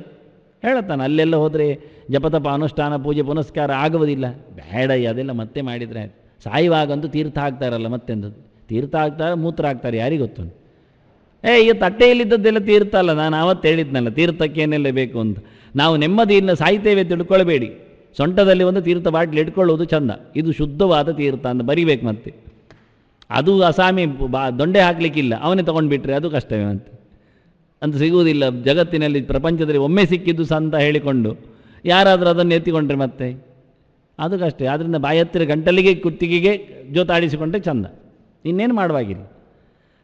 ಹೇಳುತ್ತಾನೆ. ಅಲ್ಲೆಲ್ಲ ಹೋದರೆ ಜಪತಪ ಅನುಷ್ಠಾನ ಪೂಜೆ ಪುನಸ್ಕಾರ ಆಗುವುದಿಲ್ಲ, ಬೇಡ ಅದೆಲ್ಲ ಮತ್ತೆ ಮಾಡಿದರೆ ಆಯ್ತು. ಸಾಯುವಾಗಂತೂ ತೀರ್ಥ ಹಾಕ್ತಾರಲ್ಲ, ಮತ್ತೆಂದು ತೀರ್ಥ ಹಾಕ್ತಾರೆ, ಮೂತ್ರ ಹಾಕ್ತಾರೆ, ಯಾರಿಗೆ ಗೊತ್ತು? ಈಗ ತಟ್ಟೆಯಲ್ಲಿದ್ದದ್ದೆಲ್ಲ ತೀರ್ಥ ಅಲ್ಲ, ನಾನು ಆವತ್ತು ಹೇಳಿದ್ನಲ್ಲ ತೀರ್ಥಕ್ಕೇನೆಲ್ಲ ಬೇಕು ಅಂತ. ನಾವು ನೆಮ್ಮದಿಯಿಂದ ಸಾಯ್ತೇವೆ ತಿಳ್ಕೊಳ್ಬೇಡಿ. ಸೊಂಟದಲ್ಲಿ ಒಂದು ತೀರ್ಥ ಬಾಟ್ಲಿ ಇಟ್ಕೊಳ್ಳೋದು ಚಂದ, ಇದು ಶುದ್ಧವಾದ ತೀರ್ಥ ಅಂತ ಬರಿಬೇಕು. ಮತ್ತೆ ಅದು ಅಸಾಮಿ ದೊಂಡೆ ಹಾಕಲಿಕ್ಕಿಲ್ಲ, ಅವನೇ ತೊಗೊಂಡ್ಬಿಟ್ರೆ ಅದು ಕಷ್ಟವೇ ಅಂತ ಸಿಗುವುದಿಲ್ಲ ಜಗತ್ತಿನಲ್ಲಿ. ಪ್ರಪಂಚದಲ್ಲಿ ಒಮ್ಮೆ ಸಿಕ್ಕಿದ್ದು ಸಹ ಅಂತ ಹೇಳಿಕೊಂಡು ಯಾರಾದರೂ ಅದನ್ನು ಎತ್ತಿಕೊಂಡ್ರೆ ಮತ್ತೆ ಅದು ಕಷ್ಟ. ಆದ್ದರಿಂದ ಬಾಯಿ ಹತ್ತಿರ ಗಂಟಲಿಗೆ ಕುತ್ತಿಗೆಗೆ ಜೋತಾಡಿಸಿಕೊಂಡ್ರೆ ಚಂದ, ಇನ್ನೇನು ಮಾಡುವಾಗಿಲ್ಲ.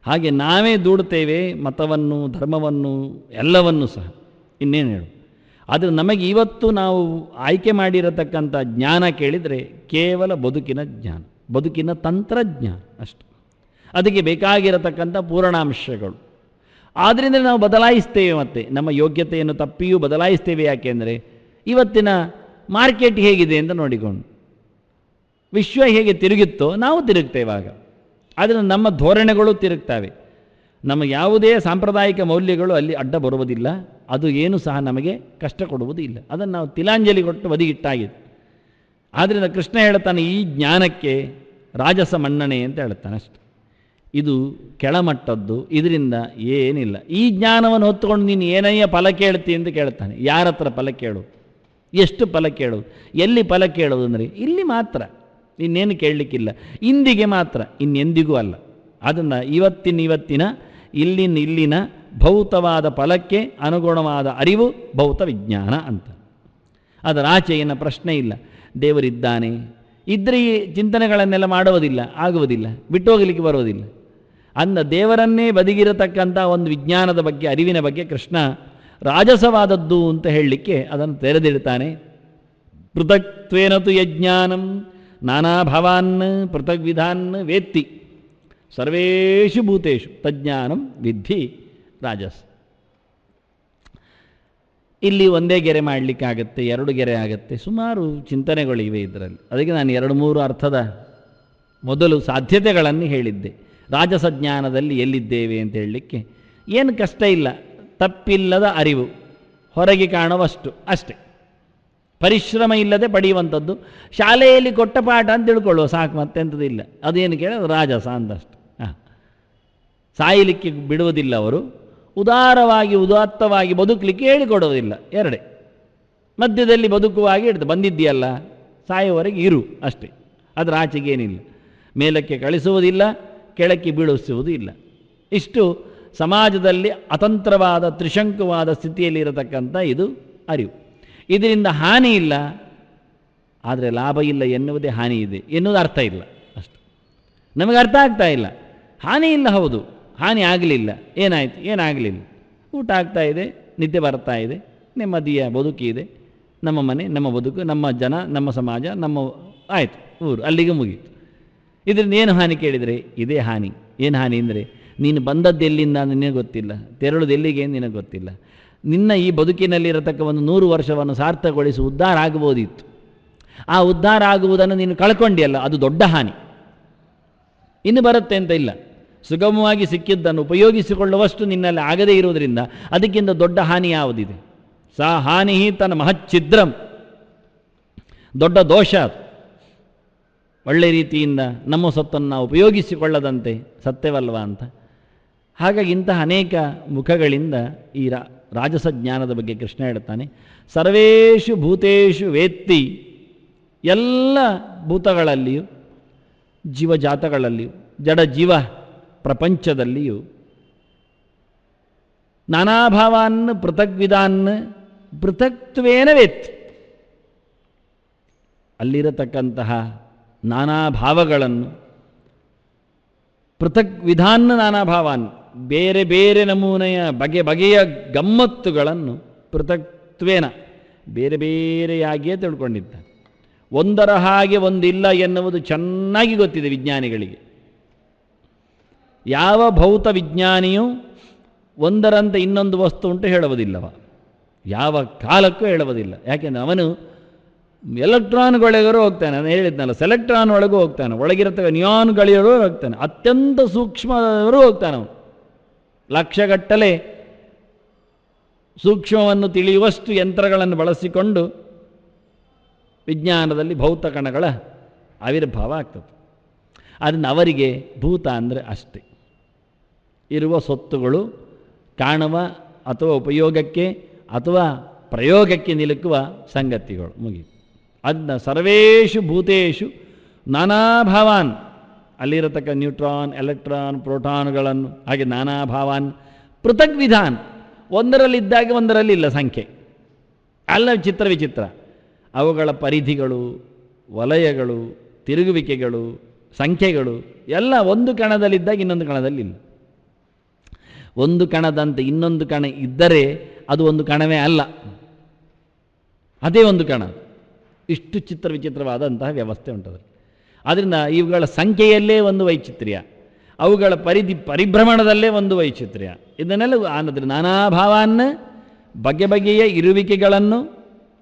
ಹಾಗೆ ನಾವೇ ದೂಡುತ್ತೇವೆ ಮತವನ್ನು, ಧರ್ಮವನ್ನು, ಎಲ್ಲವನ್ನೂ ಸಹ. ಇನ್ನೇನು ಹೇಳು. ಆದರೆ ನಮಗೆ ಇವತ್ತು ನಾವು ಆಯ್ಕೆ ಮಾಡಿರತಕ್ಕಂಥ ಜ್ಞಾನ ಕೇಳಿದರೆ ಕೇವಲ ಬದುಕಿನ ಜ್ಞಾನ, ಬದುಕಿನ ತಂತ್ರಜ್ಞಾನ ಅಷ್ಟು. ಅದಕ್ಕೆ ಬೇಕಾಗಿರತಕ್ಕಂಥ ಪೂರ್ಣಾಂಶಗಳು. ಆದ್ದರಿಂದ ನಾವು ಬದಲಾಯಿಸ್ತೇವೆ, ಮತ್ತು ನಮ್ಮ ಯೋಗ್ಯತೆಯನ್ನು ತಪ್ಪಿಯೂ ಬದಲಾಯಿಸ್ತೇವೆ. ಯಾಕೆಂದರೆ ಇವತ್ತಿನ ಮಾರ್ಕೆಟ್ ಹೇಗಿದೆ ಅಂತ ನೋಡಿಕೊಂಡು, ವಿಶ್ವ ಹೇಗೆ ತಿರುಗುತ್ತೋ ನಾವು ತಿರುಗ್ತೇವೆ ಆಗ. ಆದ್ದರಿಂದ ನಮ್ಮ ಧೋರಣೆಗಳು ತಿರುಗ್ತವೆ. ನಮಗೆ ಯಾವುದೇ ಸಾಂಪ್ರದಾಯಿಕ ಮೌಲ್ಯಗಳು ಅಲ್ಲಿ ಅಡ್ಡ ಬರುವುದಿಲ್ಲ, ಅದು ಏನು ಸಹ ನಮಗೆ ಕಷ್ಟ ಕೊಡುವುದಿಲ್ಲ. ಅದನ್ನು ನಾವು ತಿಲಾಂಜಲಿ ಕೊಟ್ಟು ಬದಿಗಿಟ್ಟಾಗಿದೆ. ಆದ್ದರಿಂದ ಕೃಷ್ಣ ಹೇಳ್ತಾನೆ ಈ ಜ್ಞಾನಕ್ಕೆ ರಾಜಸ ಮನ್ನಣೆ ಅಂತ ಹೇಳ್ತಾನೆ ಅಷ್ಟೆ. ಇದು ಕೆಳಮಟ್ಟದ್ದು, ಇದರಿಂದ ಏನಿಲ್ಲ. ಈ ಜ್ಞಾನವನ್ನು ಹೊತ್ತುಕೊಂಡು ನೀನು ಏನಯ್ಯ ಫಲ ಕೇಳ್ತಿ ಅಂತ ಕೇಳ್ತಾನೆ. ಯಾರ ಹತ್ರ ಫಲ ಕೇಳು, ಎಷ್ಟು ಫಲ ಕೇಳೋದು, ಎಲ್ಲಿ ಫಲ ಕೇಳೋದು ಅಂದರೆ ಇಲ್ಲಿ ಮಾತ್ರ, ಇನ್ನೇನು ಕೇಳಲಿಕ್ಕಿಲ್ಲ. ಇಂದಿಗೆ ಮಾತ್ರ, ಇನ್ನೆಂದಿಗೂ ಅಲ್ಲ. ಅದನ್ನು ಇವತ್ತಿನ ಇಲ್ಲಿನ ಭೌತವಾದ ಫಲಕ್ಕೆ ಅನುಗುಣವಾದ ಅರಿವು ಭೌತ ವಿಜ್ಞಾನ ಅಂತ. ಅದರ ಆಚೆಯಿನ ಪ್ರಶ್ನೆ ಇಲ್ಲ. ದೇವರಿದ್ದಾನೆ ಇದ್ದರೆ ಈ ಚಿಂತನೆಗಳನ್ನೆಲ್ಲ ಮಾಡುವುದಿಲ್ಲ, ಆಗುವುದಿಲ್ಲ, ಬಿಟ್ಟು ಹೋಗಲಿಕ್ಕೆ ಬರುವುದಿಲ್ಲ. ಅಂದ ದೇವರನ್ನೇ ಬದಿಗಿರತಕ್ಕಂಥ ಒಂದು ವಿಜ್ಞಾನದ ಬಗ್ಗೆ, ಅರಿವಿನ ಬಗ್ಗೆ ಕೃಷ್ಣ ರಾಜಸವಾದದ್ದು ಅಂತ ಹೇಳಲಿಕ್ಕೆ ಅದನ್ನು ತೆರೆದಿಡ್ತಾನೆ. ಪೃಥಕ್ತ್ವೇನತು ಯಜ್ಞಾನಂ ನಾನಾ ಭವಾನ್ ಪೃಥಕ್ ವಿಧಾನ್ ವೇತ್ತಿ ಸರ್ವೇಷು ಭೂತೇಷು ತಜ್ಞಾನಂ ವಿದ್ಧಿ ರಾಜಸ್. ಇಲ್ಲಿ ಒಂದೇ ಗೆರೆ ಮಾಡಲಿಕ್ಕಾಗತ್ತೆ, ಎರಡು ಗೆರೆ ಆಗುತ್ತೆ, ಸುಮಾರು ಚಿಂತನೆಗಳಿವೆ ಇದರಲ್ಲಿ. ಅದಕ್ಕೆ ನಾನು 2-3 ಅರ್ಥದ ಮೊದಲು ಸಾಧ್ಯತೆಗಳನ್ನು ಹೇಳಿದ್ದೆ. ರಾಜಸ ಜ್ಞಾನದಲ್ಲಿ ಎಲ್ಲಿದ್ದೇವೆ ಅಂತ ಹೇಳಲಿಕ್ಕೆ ಏನು ಕಷ್ಟ ಇಲ್ಲ. ತಪ್ಪಿಲ್ಲದ ಅರಿವು, ಹೊರಗೆ ಕಾಣುವಷ್ಟು ಅಷ್ಟೇ, ಪರಿಶ್ರಮ ಇಲ್ಲದೆ ಪಡೆಯುವಂಥದ್ದು. ಶಾಲೆಯಲ್ಲಿ ಕೊಟ್ಟ ಪಾಠ ಅಂತ ತಿಳ್ಕೊಳ್ಳುವ ಸಾಕು, ಮತ್ತೆಂಥದಿಲ್ಲ. ಅದೇನು ಕೇಳೋದು ರಾಜಸ ಅಂತಷ್ಟು. ಸಾಯಲಿಕ್ಕೆ ಬಿಡುವುದಿಲ್ಲ ಅವರು, ಉದಾತ್ತವಾಗಿ ಬದುಕಲಿಕ್ಕೆ ಹೇಳಿಕೊಡೋದಿಲ್ಲ. ಎರಡೇ, ಮಧ್ಯದಲ್ಲಿ ಬದುಕುವಾಗಿ ಇಡ್ದು ಬಂದಿದ್ದೀಯಲ್ಲ ಸಾಯುವವರೆಗೆ ಇರು ಅಷ್ಟೇ, ಅದರ ಆಚೆಗೇನಿಲ್ಲ. ಮೇಲಕ್ಕೆ ಕಳಿಸುವುದಿಲ್ಲ, ಕೆಳಕ್ಕೆ ಬೀಳಿಸುವುದೂ ಇಲ್ಲ. ಇಷ್ಟು ಸಮಾಜದಲ್ಲಿ ಅತಂತ್ರವಾದ ತ್ರಿಶಂಕುವಾದ ಸ್ಥಿತಿಯಲ್ಲಿರತಕ್ಕಂಥ ಇದು ಅರಿವು. ಇದರಿಂದ ಹಾನಿ ಇಲ್ಲ, ಆದರೆ ಲಾಭ ಇಲ್ಲ ಎನ್ನುವುದೇ ಹಾನಿ ಇದೆ ಎನ್ನುವುದು ಅರ್ಥ ಇಲ್ಲ ಅಷ್ಟು. ನಮಗೆ ಅರ್ಥ ಆಗ್ತಾ ಇಲ್ಲ. ಹಾನಿ ಇಲ್ಲ, ಹೌದು, ಹಾನಿ ಆಗಲಿಲ್ಲ. ಏನಾಯಿತು? ಏನಾಗಲಿಲ್ಲ. ಊಟ ಆಗ್ತಾ ಇದೆ, ನಿದ್ದೆ ಬರ್ತಾ ಇದೆ, ನೆಮ್ಮದಿಯ ಬದುಕಿದೆ, ನಮ್ಮ ಮನೆ, ನಮ್ಮ ಬದುಕು, ನಮ್ಮ ಜನ, ನಮ್ಮ ಸಮಾಜ, ನಮ್ಮ ಆಯಿತು, ಊರು, ಅಲ್ಲಿಗೆ ಮುಗೀತು. ಇದರಿಂದ ಏನು ಹಾನಿ ಕೇಳಿದರೆ ಇದೇ ಹಾನಿ. ಏನು ಹಾನಿ ಅಂದರೆ ನೀನು ಬಂದದ್ದೆಲ್ಲಿಂದ ನಿನಗೆ ಗೊತ್ತಿಲ್ಲ, ತೆರಳುದೆಲ್ಲಿಗೆ ನಿನಗೆ ಗೊತ್ತಿಲ್ಲ. ನಿನ್ನ ಈ ಬದುಕಿನಲ್ಲಿರತಕ್ಕ ಒಂದು 100 ವರ್ಷವನ್ನು ಸಾರ್ಥಕಗೊಳಿಸಿ ಉದ್ಧಾರ ಆಗಬಹುದಿತ್ತು. ಆ ಉದ್ಧಾರ ಆಗುವುದನ್ನು ನೀನು ಕಳ್ಕೊಂಡಿಯಲ್ಲ, ಅದು ದೊಡ್ಡ ಹಾನಿ. ಇನ್ನು ಬರುತ್ತೆ ಅಂತ ಇಲ್ಲ. ಸುಗಮವಾಗಿ ಸಿಕ್ಕಿದ್ದನ್ನು ಉಪಯೋಗಿಸಿಕೊಳ್ಳುವಷ್ಟು ನಿನ್ನಲ್ಲಿ ಆಗದೇ ಇರುವುದರಿಂದ ಅದಕ್ಕಿಂತ ದೊಡ್ಡ ಹಾನಿ ಯಾವುದಿದೆ? ಸಾ ಹಾನಿ ತನ್ನ ಮಹಚ್ಛಿದ್ರಂ, ದೊಡ್ಡ ದೋಷ ಅದು. ಒಳ್ಳೆ ರೀತಿಯಿಂದ ನಮ್ಮ ಸೊತ್ತನ್ನು ನಾವು ಉಪಯೋಗಿಸಿಕೊಳ್ಳದಂತೆ ಸತ್ಯವಲ್ವ ಅಂತ. ಹಾಗಾಗಿ ಇಂತಹ ಅನೇಕ ಮುಖಗಳಿಂದ ಈ ರಾಜಸ ಜ್ಞಾನದ ಬಗ್ಗೆ ಕೃಷ್ಣ ಹೇಳ್ತಾನೆ. ಸರ್ವೇಷು ಭೂತೇಷು ವೇತ್ತಿ, ಎಲ್ಲ ಭೂತಗಳಲ್ಲಿಯೂ, ಜೀವಜಾತಗಳಲ್ಲಿಯೂ, ಜಡ ಜೀವ ಪ್ರಪಂಚದಲ್ಲಿಯೂ ನಾನಾಭಾವಾನ್ ಪೃಥಗ್ವಿಧಾನ್ ಪೃಥಕ್ತ್ವೇನ ವೇತ್, ಅಲ್ಲಿರತಕ್ಕಂತಹ ನಾನಾ ಭಾವಗಳನ್ನು, ಪೃಥಕ್ ವಿಧಾನ್ ನಾನಾ ಭಾವಾನ್, ಬೇರೆ ಬೇರೆ ನಮೂನೆಯ ಬಗೆಯ ಗಮ್ಮತ್ತುಗಳನ್ನು ಪೃಥಕ್ತ್ವೇನ ಬೇರೆ ಬೇರೆಯಾಗಿಯೇ ತಿಳ್ಕೊಂಡಿದ್ದಾನೆ. ಒಂದರ ಹಾಗೆ ಒಂದಿಲ್ಲ ಎನ್ನುವುದು ಚೆನ್ನಾಗಿ ಗೊತ್ತಿದೆ ವಿಜ್ಞಾನಿಗಳಿಗೆ. ಯಾವ ಭೌತ ವಿಜ್ಞಾನಿಯೂ ಒಂದರಂತೆ ಇನ್ನೊಂದು ವಸ್ತು ಉಂಟು ಹೇಳುವುದಿಲ್ಲವ, ಯಾವ ಕಾಲಕ್ಕೂ ಹೇಳುವುದಿಲ್ಲ. ಯಾಕೆಂದರೆ ಅವನು ಎಲೆಕ್ಟ್ರಾನ್ಗಳಿಗೂ ಹೋಗ್ತಾನೆ, ನಾನು ಹೇಳಿದ್ನಲ್ಲ, ಸೆಲೆಕ್ಟ್ರಾನ್ ಒಳಗೂ ಹೋಗ್ತಾನೆ, ಒಳಗಿರತಕ್ಕ ನಿಯಾನ್ಗಳಿಗೂ ಹೋಗ್ತಾನೆ, ಅತ್ಯಂತ ಸೂಕ್ಷ್ಮದವರು ಹೋಗ್ತಾನೆ. ಅವನು ಲಕ್ಷಗಟ್ಟಲೆ ಸೂಕ್ಷ್ಮವನ್ನು ತಿಳಿಯುವಷ್ಟು ಯಂತ್ರಗಳನ್ನು ಬಳಸಿಕೊಂಡು ವಿಜ್ಞಾನದಲ್ಲಿ ಭೌತ ಕಣಗಳ ಆವಿರ್ಭಾವ ಆಗ್ತದೆ. ಅದನ್ನು ಅವರಿಗೆ ಭೂತ ಅಂದರೆ ಅಷ್ಟೇ. ಇರುವ ಸೊತ್ತುಗಳು ಕಾಣುವ ಅಥವಾ ಉಪಯೋಗಕ್ಕೆ ಅಥವಾ ಪ್ರಯೋಗಕ್ಕೆ ನಿಲುಕುವ ಸಂಗತಿಗಳು ಮುಗಿ. ಅದನ್ನ ಸರ್ವೇಷು ಭೂತೇಷು ನಾನಾ ಭಾವಾನ್, ಅಲ್ಲಿರತಕ್ಕ ನ್ಯೂಟ್ರಾನ್, ಎಲೆಕ್ಟ್ರಾನ್, ಪ್ರೋಟಾನ್ಗಳನ್ನು ಹಾಗೆ ನಾನಾ ಭಾವಾನ್ ಪೃಥಕ್ ವಿಧಾನ್, ಒಂದರಲ್ಲಿದ್ದಾಗ ಒಂದರಲ್ಲಿ ಇಲ್ಲ ಸಂಖ್ಯೆ, ಅಲ್ಲ ಚಿತ್ರ ವಿಚಿತ್ರ. ಅವುಗಳ ಪರಿಧಿಗಳು, ವಲಯಗಳು, ತಿರುಗುವಿಕೆಗಳು, ಸಂಖ್ಯೆಗಳು ಎಲ್ಲ ಒಂದು ಕಣದಲ್ಲಿದ್ದಾಗ ಇನ್ನೊಂದು ಕಣದಲ್ಲಿಲ್ಲ. ಒಂದು ಕಣದಂತೆ ಇನ್ನೊಂದು ಕಣ ಇದ್ದರೆ ಅದು ಒಂದು ಕಣವೇ ಅಲ್ಲ, ಅದೇ ಒಂದು ಕಣ. ಇಷ್ಟು ಚಿತ್ರ ವಿಚಿತ್ರವಾದಂತಹ ವ್ಯವಸ್ಥೆ ಉಂಟದಲ್ಲಿ. ಆದ್ದರಿಂದ ಇವುಗಳ ಸಂಖ್ಯೆಯಲ್ಲೇ ಒಂದು ವೈಚಿತ್ರ್ಯ, ಅವುಗಳ ಪರಿಭ್ರಮಣದಲ್ಲೇ ಒಂದು ವೈಚಿತ್ರ್ಯ. ಇದನ್ನೆಲ್ಲ ಅನ್ನೋದ್ರೆ ನಾನಾ ಭಾವಾನ್ನ ಬಗೆ ಬಗೆಯ ಇರುವಿಕೆಗಳನ್ನು,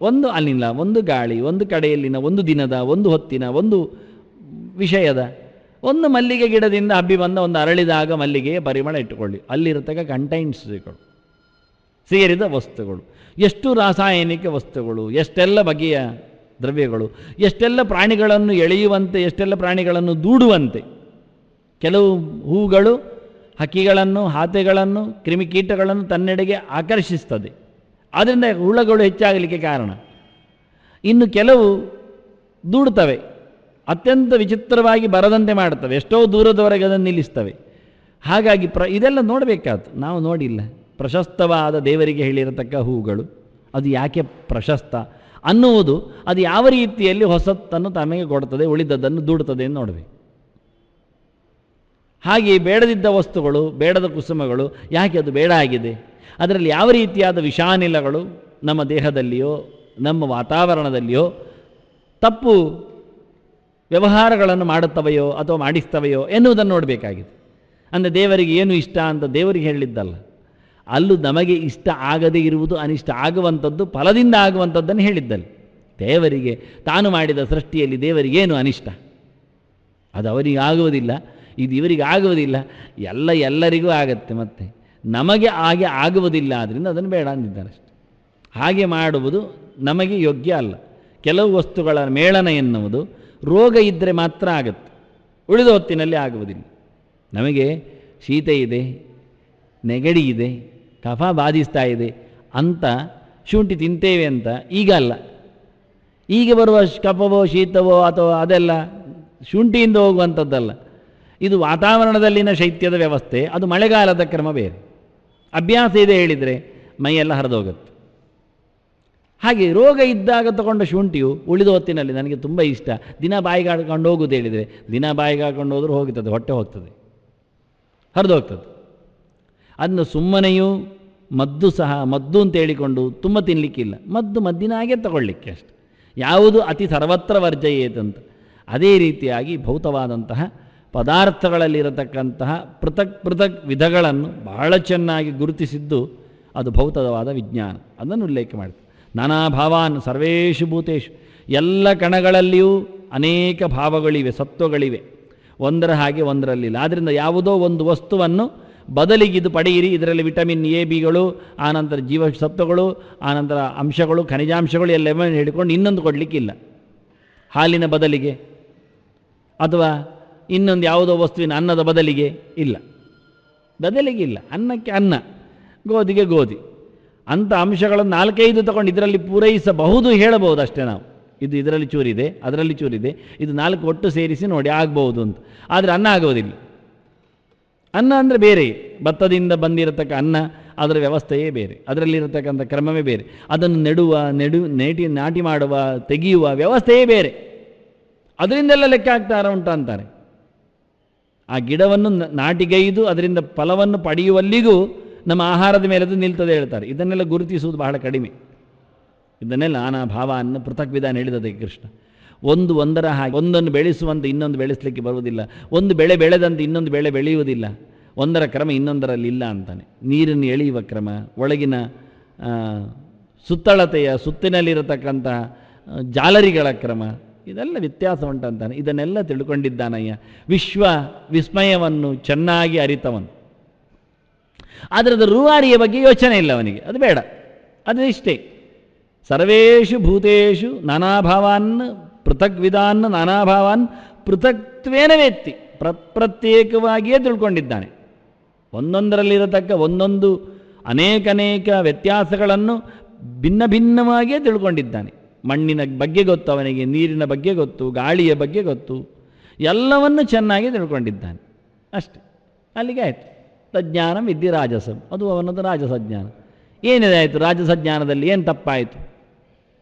ಒಂದು ಅಲ್ಲಿನ, ಒಂದು ಗಾಳಿ, ಒಂದು ಕಡೆಯಲ್ಲಿನ, ಒಂದು ದಿನದ, ಒಂದು ಹೊತ್ತಿನ, ಒಂದು ವಿಷಯದ, ಒಂದು ಮಲ್ಲಿಗೆ ಗಿಡದಿಂದ ಹಬ್ಬಿ ಬಂದ ಒಂದು ಅರಳಿದಾಗ ಮಲ್ಲಿಗೆಯ ಪರಿಮಳ ಇಟ್ಟುಕೊಳ್ಳಿ, ಅಲ್ಲಿರತಕ್ಕ ಕಂಟೈನ್ಸ್ಗಳು, ಸೇರಿದ ವಸ್ತುಗಳು, ಎಷ್ಟು ರಾಸಾಯನಿಕ ವಸ್ತುಗಳು, ಎಷ್ಟೆಲ್ಲ ಬಗೆಯ ದ್ರವ್ಯಗಳು, ಎಷ್ಟೆಲ್ಲ ಪ್ರಾಣಿಗಳನ್ನು ಎಳೆಯುವಂತೆ, ಎಷ್ಟೆಲ್ಲ ಪ್ರಾಣಿಗಳನ್ನು ದೂಡುವಂತೆ. ಕೆಲವು ಹೂಗಳು ಹಕ್ಕಿಗಳನ್ನು, ಹಾತೆಗಳನ್ನು, ಕ್ರಿಮಿಕೀಟಗಳನ್ನು ತನ್ನೆಡೆಗೆ ಆಕರ್ಷಿಸ್ತದೆ, ಆದ್ದರಿಂದ ಹುಳಗಳು ಹೆಚ್ಚಾಗಲಿಕ್ಕೆ ಕಾರಣ. ಇನ್ನು ಕೆಲವು ದೂಡ್ತವೆ, ಅತ್ಯಂತ ವಿಚಿತ್ರವಾಗಿ ಬರದಂತೆ ಮಾಡುತ್ತವೆ, ಎಷ್ಟೋ ದೂರದವರೆಗೆ ಅದನ್ನು ನಿಲ್ಲಿಸ್ತವೆ. ಹಾಗಾಗಿ ಇದೆಲ್ಲ ನೋಡಬೇಕಾದ್ದು, ನಾವು ನೋಡಿಲ್ಲ. ಪ್ರಶಸ್ತವಾದ ದೇವರಿಗೆ ಹೇಳಿರತಕ್ಕ ಹೂಗಳು ಅದು ಯಾಕೆ ಪ್ರಶಸ್ತ ಅನ್ನುವುದು, ಅದು ಯಾವ ರೀತಿಯಲ್ಲಿ ಹೊಸತನ್ನು ತಮಗೆ ಕೊಡ್ತದೆ, ಉಳಿದದ್ದನ್ನು ದೂಡುತ್ತದೆ ಎಂದು ನೋಡಬೇಕು. ಹಾಗೆ ಬೇಡದಿದ್ದ ವಸ್ತುಗಳು, ಬೇಡದ ಕುಸುಮಗಳು ಯಾಕೆ ಅದು ಬೇಡ ಆಗಿದೆ, ಅದರಲ್ಲಿ ಯಾವ ರೀತಿಯಾದ ವಿಷಾನಿಲಗಳು ನಮ್ಮ ದೇಹದಲ್ಲಿಯೋ ನಮ್ಮ ವಾತಾವರಣದಲ್ಲಿಯೋ ತಪ್ಪು ವ್ಯವಹಾರಗಳನ್ನು ಮಾಡುತ್ತವೆಯೋ ಅಥವಾ ಮಾಡಿಸ್ತವೆಯೋ ಎನ್ನುವುದನ್ನು ನೋಡಬೇಕಾಗಿದೆ. ಅಂದರೆ ದೇವರಿಗೆ ಏನು ಇಷ್ಟ ಅಂತ ದೇವರಿಗೆ ಹೇಳಿದ್ದಲ್ಲ, ಅಲ್ಲೂ ನಮಗೆ ಇಷ್ಟ ಆಗದೇ ಇರುವುದು, ಅನಿಷ್ಟ ಆಗುವಂಥದ್ದು, ಫಲದಿಂದ ಆಗುವಂಥದ್ದನ್ನು ಹೇಳಿದ್ದಲ್ಲಿ. ದೇವರಿಗೆ ತಾನು ಮಾಡಿದ ಸೃಷ್ಟಿಯಲ್ಲಿ ದೇವರಿಗೇನು ಅನಿಷ್ಟ, ಅದು ಅವರಿಗೆ ಆಗುವುದಿಲ್ಲ, ಇದು ಇವರಿಗೆ ಆಗುವುದಿಲ್ಲ, ಎಲ್ಲರಿಗೂ ಆಗತ್ತೆ. ಮತ್ತು ನಮಗೆ ಹಾಗೆ ಆಗುವುದಿಲ್ಲ, ಆದ್ದರಿಂದ ಅದನ್ನು ಬೇಡ ಅಂದಿದ್ದಾರೆ ಅಷ್ಟೆ. ಹಾಗೆ ಮಾಡುವುದು ನಮಗೆ ಯೋಗ್ಯ ಅಲ್ಲ. ಕೆಲವು ವಸ್ತುಗಳ ಮೇಳನ ಎನ್ನುವುದು ರೋಗ ಇದ್ದರೆ ಮಾತ್ರ ಆಗುತ್ತೆ, ಉಳಿದ ಹೊತ್ತಿನಲ್ಲಿ ಆಗುವುದಿಲ್ಲ. ನಮಗೆ ಶೀತ ಇದೆ, ನೆಗಡಿ ಇದೆ, ಕಫ ಬಾಧಿಸ್ತಾ ಇದೆ ಅಂತ ಶುಂಠಿ ತಿಂತೇವೆ ಅಂತ ಈಗ ಅಲ್ಲ. ಈಗ ಬರುವ ಕಫವೋ ಶೀತವೋ ಅಥವಾ ಅದೆಲ್ಲ ಶುಂಠಿಯಿಂದ ಹೋಗುವಂಥದ್ದಲ್ಲ. ಇದು ವಾತಾವರಣದಲ್ಲಿನ ಶೈತ್ಯದ ವ್ಯವಸ್ಥೆ, ಅದು ಮಳೆಗಾಲದ ಕ್ರಮ ಬೇರೆ. ಅಭ್ಯಾಸ ಇದೆ ಹೇಳಿದರೆ ಮೈಯೆಲ್ಲ ಹರಿದೋಗುತ್ತೆ. ಹಾಗೆ ರೋಗ ಇದ್ದಾಗ ತಗೊಂಡ ಶುಂಠಿಯು ಉಳಿದ ಹೊತ್ತಿನಲ್ಲಿ ನನಗೆ ತುಂಬ ಇಷ್ಟ, ದಿನ ಬಾಯಿಗೆ ಹಾಕೊಂಡು ಹೋಗುವುದು ಹೇಳಿದರೆ ದಿನ ಬಾಯಿಗೆ ಹಾಕೊಂಡು ಹೋದರೂ ಹೋಗ್ತದೆ, ಹೊಟ್ಟೆ ಹೋಗ್ತದೆ, ಹರಿದು ಹೋಗ್ತದೆ. ಅದನ್ನು ಸುಮ್ಮನೆಯೂ ಮದ್ದು ಸಹ ಮದ್ದು ಅಂತ ಹೇಳಿಕೊಂಡು ತುಂಬ ತಿನ್ನಲಿಕ್ಕಿಲ್ಲ, ಮದ್ದಿನ ಹಾಗೆ ತಗೊಳ್ಳಿಕ್ಕೆ ಅಷ್ಟೆ. ಯಾವುದು ಅತಿ ಸರ್ವತ್ರ ವರ್ಜಯೇತಂತ. ಅದೇ ರೀತಿಯಾಗಿ ಭೌತವಾದಂತಹ ಪದಾರ್ಥಗಳಲ್ಲಿರತಕ್ಕಂತಹ ಪೃಥಕ್ ವಿಧಗಳನ್ನು ಬಹಳ ಚೆನ್ನಾಗಿ ಗುರುತಿಸಿದ್ದು ಅದು ಭೌತವಾದ ವಿಜ್ಞಾನ. ಅದನ್ನು ಉಲ್ಲೇಖ ಮಾಡ್ತಾರೆ. ನಾನಾ ಭಾವಾನ್ ಸರ್ವೇಷು ಭೂತೇಷು, ಎಲ್ಲ ಕಣಗಳಲ್ಲಿಯೂ ಅನೇಕ ಭಾವಗಳಿವೆ, ಸತ್ವಗಳಿವೆ, ಒಂದರ ಹಾಗೆ ಒಂದರಲ್ಲಿಲ್ಲ. ಆದ್ದರಿಂದ ಯಾವುದೋ ಒಂದು ವಸ್ತುವನ್ನು ಬದಲಿಗಿದು ಪಡೆಯಿರಿ, ಇದರಲ್ಲಿ ವಿಟಮಿನ್ ಎ ಬಿಗಳು, ಆನಂತರ ಜೀವಸತ್ವಗಳು, ಆನಂತರ ಅಂಶಗಳು, ಖನಿಜಾಂಶಗಳು ಎಲ್ಲ ಹೇಳಿಕೊಂಡು ಇನ್ನೊಂದು ಕೊಡಲಿಕ್ಕಿಲ್ಲ. ಹಾಲಿನ ಬದಲಿಗೆ ಅಥವಾ ಇನ್ನೊಂದು ಯಾವುದೋ ವಸ್ತುವಿನ ಅನ್ನದ ಬದಲಿಗೆ ಇಲ್ಲ, ಅನ್ನಕ್ಕೆ ಅನ್ನ, ಗೋಧಿಗೆ ಗೋಧಿ ಅಂಥ ಅಂಶಗಳನ್ನು 4-5 ತಗೊಂಡು ಇದರಲ್ಲಿ ಪೂರೈಸಬಹುದು ಹೇಳಬಹುದು ಅಷ್ಟೇ ನಾವು. ಇದು ಇದರಲ್ಲಿ ಚೂರಿದೆ, ಅದರಲ್ಲಿ ಚೂರಿದೆ, ಇದು 4 ಒಟ್ಟು ಸೇರಿಸಿ ನೋಡಿ ಆಗ್ಬೋದು ಅಂತ. ಆದರೆ ಅನ್ನ ಆಗೋದಿಲ್ಲ. ಅನ್ನ ಅಂದರೆ ಬೇರೆ, ಭತ್ತದಿಂದ ಬಂದಿರತಕ್ಕ ಅನ್ನ, ಅದರ ವ್ಯವಸ್ಥೆಯೇ ಬೇರೆ, ಅದರಲ್ಲಿರತಕ್ಕಂಥ ಕ್ರಮವೇ ಬೇರೆ, ಅದನ್ನು ನಾಟಿ ಮಾಡುವ ತೆಗೆಯುವ ವ್ಯವಸ್ಥೆಯೇ ಬೇರೆ. ಅದರಿಂದೆಲ್ಲ ಲೆಕ್ಕ ಆಗ್ತಾರ ಅಂತಾರೆ. ಆ ಗಿಡವನ್ನು ನಾಟಿಗೈದು ಅದರಿಂದ ಫಲವನ್ನು ಪಡೆಯುವಲ್ಲಿಗೂ ನಮ್ಮ ಆಹಾರದ ಮೇಲೆ ಅದು ನಿಲ್ತದೆ ಹೇಳ್ತಾರೆ. ಇದನ್ನೆಲ್ಲ ಗುರುತಿಸುವುದು ಬಹಳ ಕಡಿಮೆ. ಇದನ್ನೆಲ್ಲ ನಾನಾ ಭಾವವನ್ನು ಪೃಥಕ್ ವಿಧಾನ ಹೇಳಿದದೆ ಕೃಷ್ಣ. ಒಂದರ ಹಾಗೆ ಒಂದನ್ನು ಬೆಳೆಸುವಂತೆ ಇನ್ನೊಂದು ಬೆಳೆಸಲಿಕ್ಕೆ ಬರುವುದಿಲ್ಲ, ಒಂದು ಬೆಳೆ ಬೆಳೆದಂತೆ ಇನ್ನೊಂದು ಬೆಳೆ ಬೆಳೆಯುವುದಿಲ್ಲ, ಒಂದರ ಕ್ರಮ ಇನ್ನೊಂದರಲ್ಲಿ ಇಲ್ಲ ಅಂತಾನೆ. ನೀರನ್ನು ಎಳೆಯುವ ಕ್ರಮ, ಒಳಗಿನ ಸುತ್ತಲಿರತಕ್ಕಂತಹ ಜಾಲರಿಗಳ ಕ್ರಮ, ಇದೆಲ್ಲ ವ್ಯತ್ಯಾಸ ಉಂಟಂತಾನೆ. ಇದನ್ನೆಲ್ಲ ತಿಳ್ಕೊಂಡಿದ್ದಾನಯ್ಯ, ವಿಸ್ಮಯವನ್ನು ಚೆನ್ನಾಗಿ ಅರಿತವನು. ಆದರೆ ಅದು ರೂವಾರಿಯ ಬಗ್ಗೆ ಯೋಚನೆ ಇಲ್ಲ ಅವನಿಗೆ, ಅದು ಬೇಡ, ಅದು ಇಷ್ಟೇ. ಸರ್ವೇಷು ಭೂತೇಷು ನಾನಾಭಾವಾನ್ ಪೃಥಗ್ವಿಧಾನ್ ನಾನಾಭಾವಾನ್ ಪೃಥಕ್ತ್ವೇನ ವೇತ್ತಿ, ಪ್ರತ್ಯೇಕವಾಗಿಯೇ ತಿಳ್ಕೊಂಡಿದ್ದಾನೆ. ಒಂದೊಂದರಲ್ಲಿರತಕ್ಕ ಒಂದೊಂದು ಅನೇಕ ವ್ಯತ್ಯಾಸಗಳನ್ನು ಭಿನ್ನ ಭಿನ್ನವಾಗಿಯೇ ತಿಳ್ಕೊಂಡಿದ್ದಾನೆ. ಮಣ್ಣಿನ ಬಗ್ಗೆ ಗೊತ್ತು ಅವನಿಗೆ, ನೀರಿನ ಬಗ್ಗೆ ಗೊತ್ತು, ಗಾಳಿಯ ಬಗ್ಗೆ ಗೊತ್ತು, ಎಲ್ಲವನ್ನು ಚೆನ್ನಾಗಿ ತಿಳ್ಕೊಂಡಿದ್ದಾನೆ. ಅಷ್ಟೆ, ಅಲ್ಲಿಗೆ ಆಯಿತು. ತಜ್ಞಾನಂ ವಿದ್ಯೆ ರಾಜಸಂ, ಅದು ಅವನದು ರಾಜಸಜ್ಞಾನ. ಏನಿದೆ ಆಯಿತು ರಾಜಸಜ್ಞಾನದಲ್ಲಿ? ಏನು ತಪ್ಪಾಯಿತು?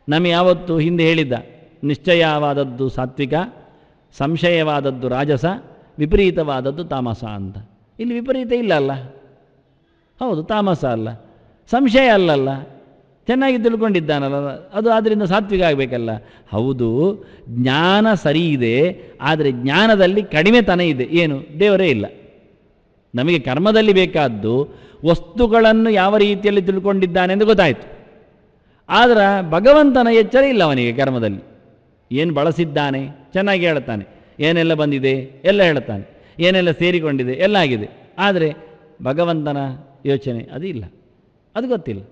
ನಮಗೆ ಯಾವತ್ತು ಹಿಂದೆ ಹೇಳಿದ್ದ, ನಿಶ್ಚಯವಾದದ್ದು ಸಾತ್ವಿಕ, ಸಂಶಯವಾದದ್ದು ರಾಜಸ, ವಿಪರೀತವಾದದ್ದು ತಾಮಸ ಅಂತ. ಇಲ್ಲಿ ವಿಪರೀತ ಇಲ್ಲ ಅಲ್ಲ, ಹೌದು, ತಾಮಸ ಅಲ್ಲ, ಸಂಶಯ ಅಲ್ಲಲ್ಲ, ಚೆನ್ನಾಗಿ ತಿಳ್ಕೊಂಡಿದ್ದಾನಲ್ಲ, ಅದು ಆದ್ದರಿಂದ ಸಾತ್ವಿಕ ಆಗಬೇಕಲ್ಲ. ಹೌದು, ಜ್ಞಾನ ಸರಿ ಇದೆ, ಆದರೆ ಜ್ಞಾನದಲ್ಲಿ ಕಡಿಮೆತನ ಇದೆ. ಏನು? ದೇವರೇ ಇಲ್ಲ. ನಮಗೆ ಕರ್ಮದಲ್ಲಿ ಬೇಕಾದ್ದು ವಸ್ತುಗಳನ್ನು ಯಾವ ರೀತಿಯಲ್ಲಿ ತಿಳ್ಕೊಂಡಿದ್ದಾನೆ ಎಂದು ಗೊತ್ತಾಯಿತು. ಆದರೆ ಭಗವಂತನ ಎಚ್ಚರ ಇಲ್ಲ ಅವನಿಗೆ. ಕರ್ಮದಲ್ಲಿ ಏನು ಬಳಸಿದ್ದಾನೆ ಚೆನ್ನಾಗಿ ಹೇಳ್ತಾನೆ, ಏನೆಲ್ಲ ಬಂದಿದೆ ಎಲ್ಲ ಹೇಳ್ತಾನೆ, ಏನೆಲ್ಲ ಸೇರಿಕೊಂಡಿದೆ ಎಲ್ಲ ಆಗಿದೆ. ಆದರೆ ಭಗವಂತನ ಯೋಚನೆ ಅದು ಇಲ್ಲ, ಅದು ಗೊತ್ತಿಲ್ಲ.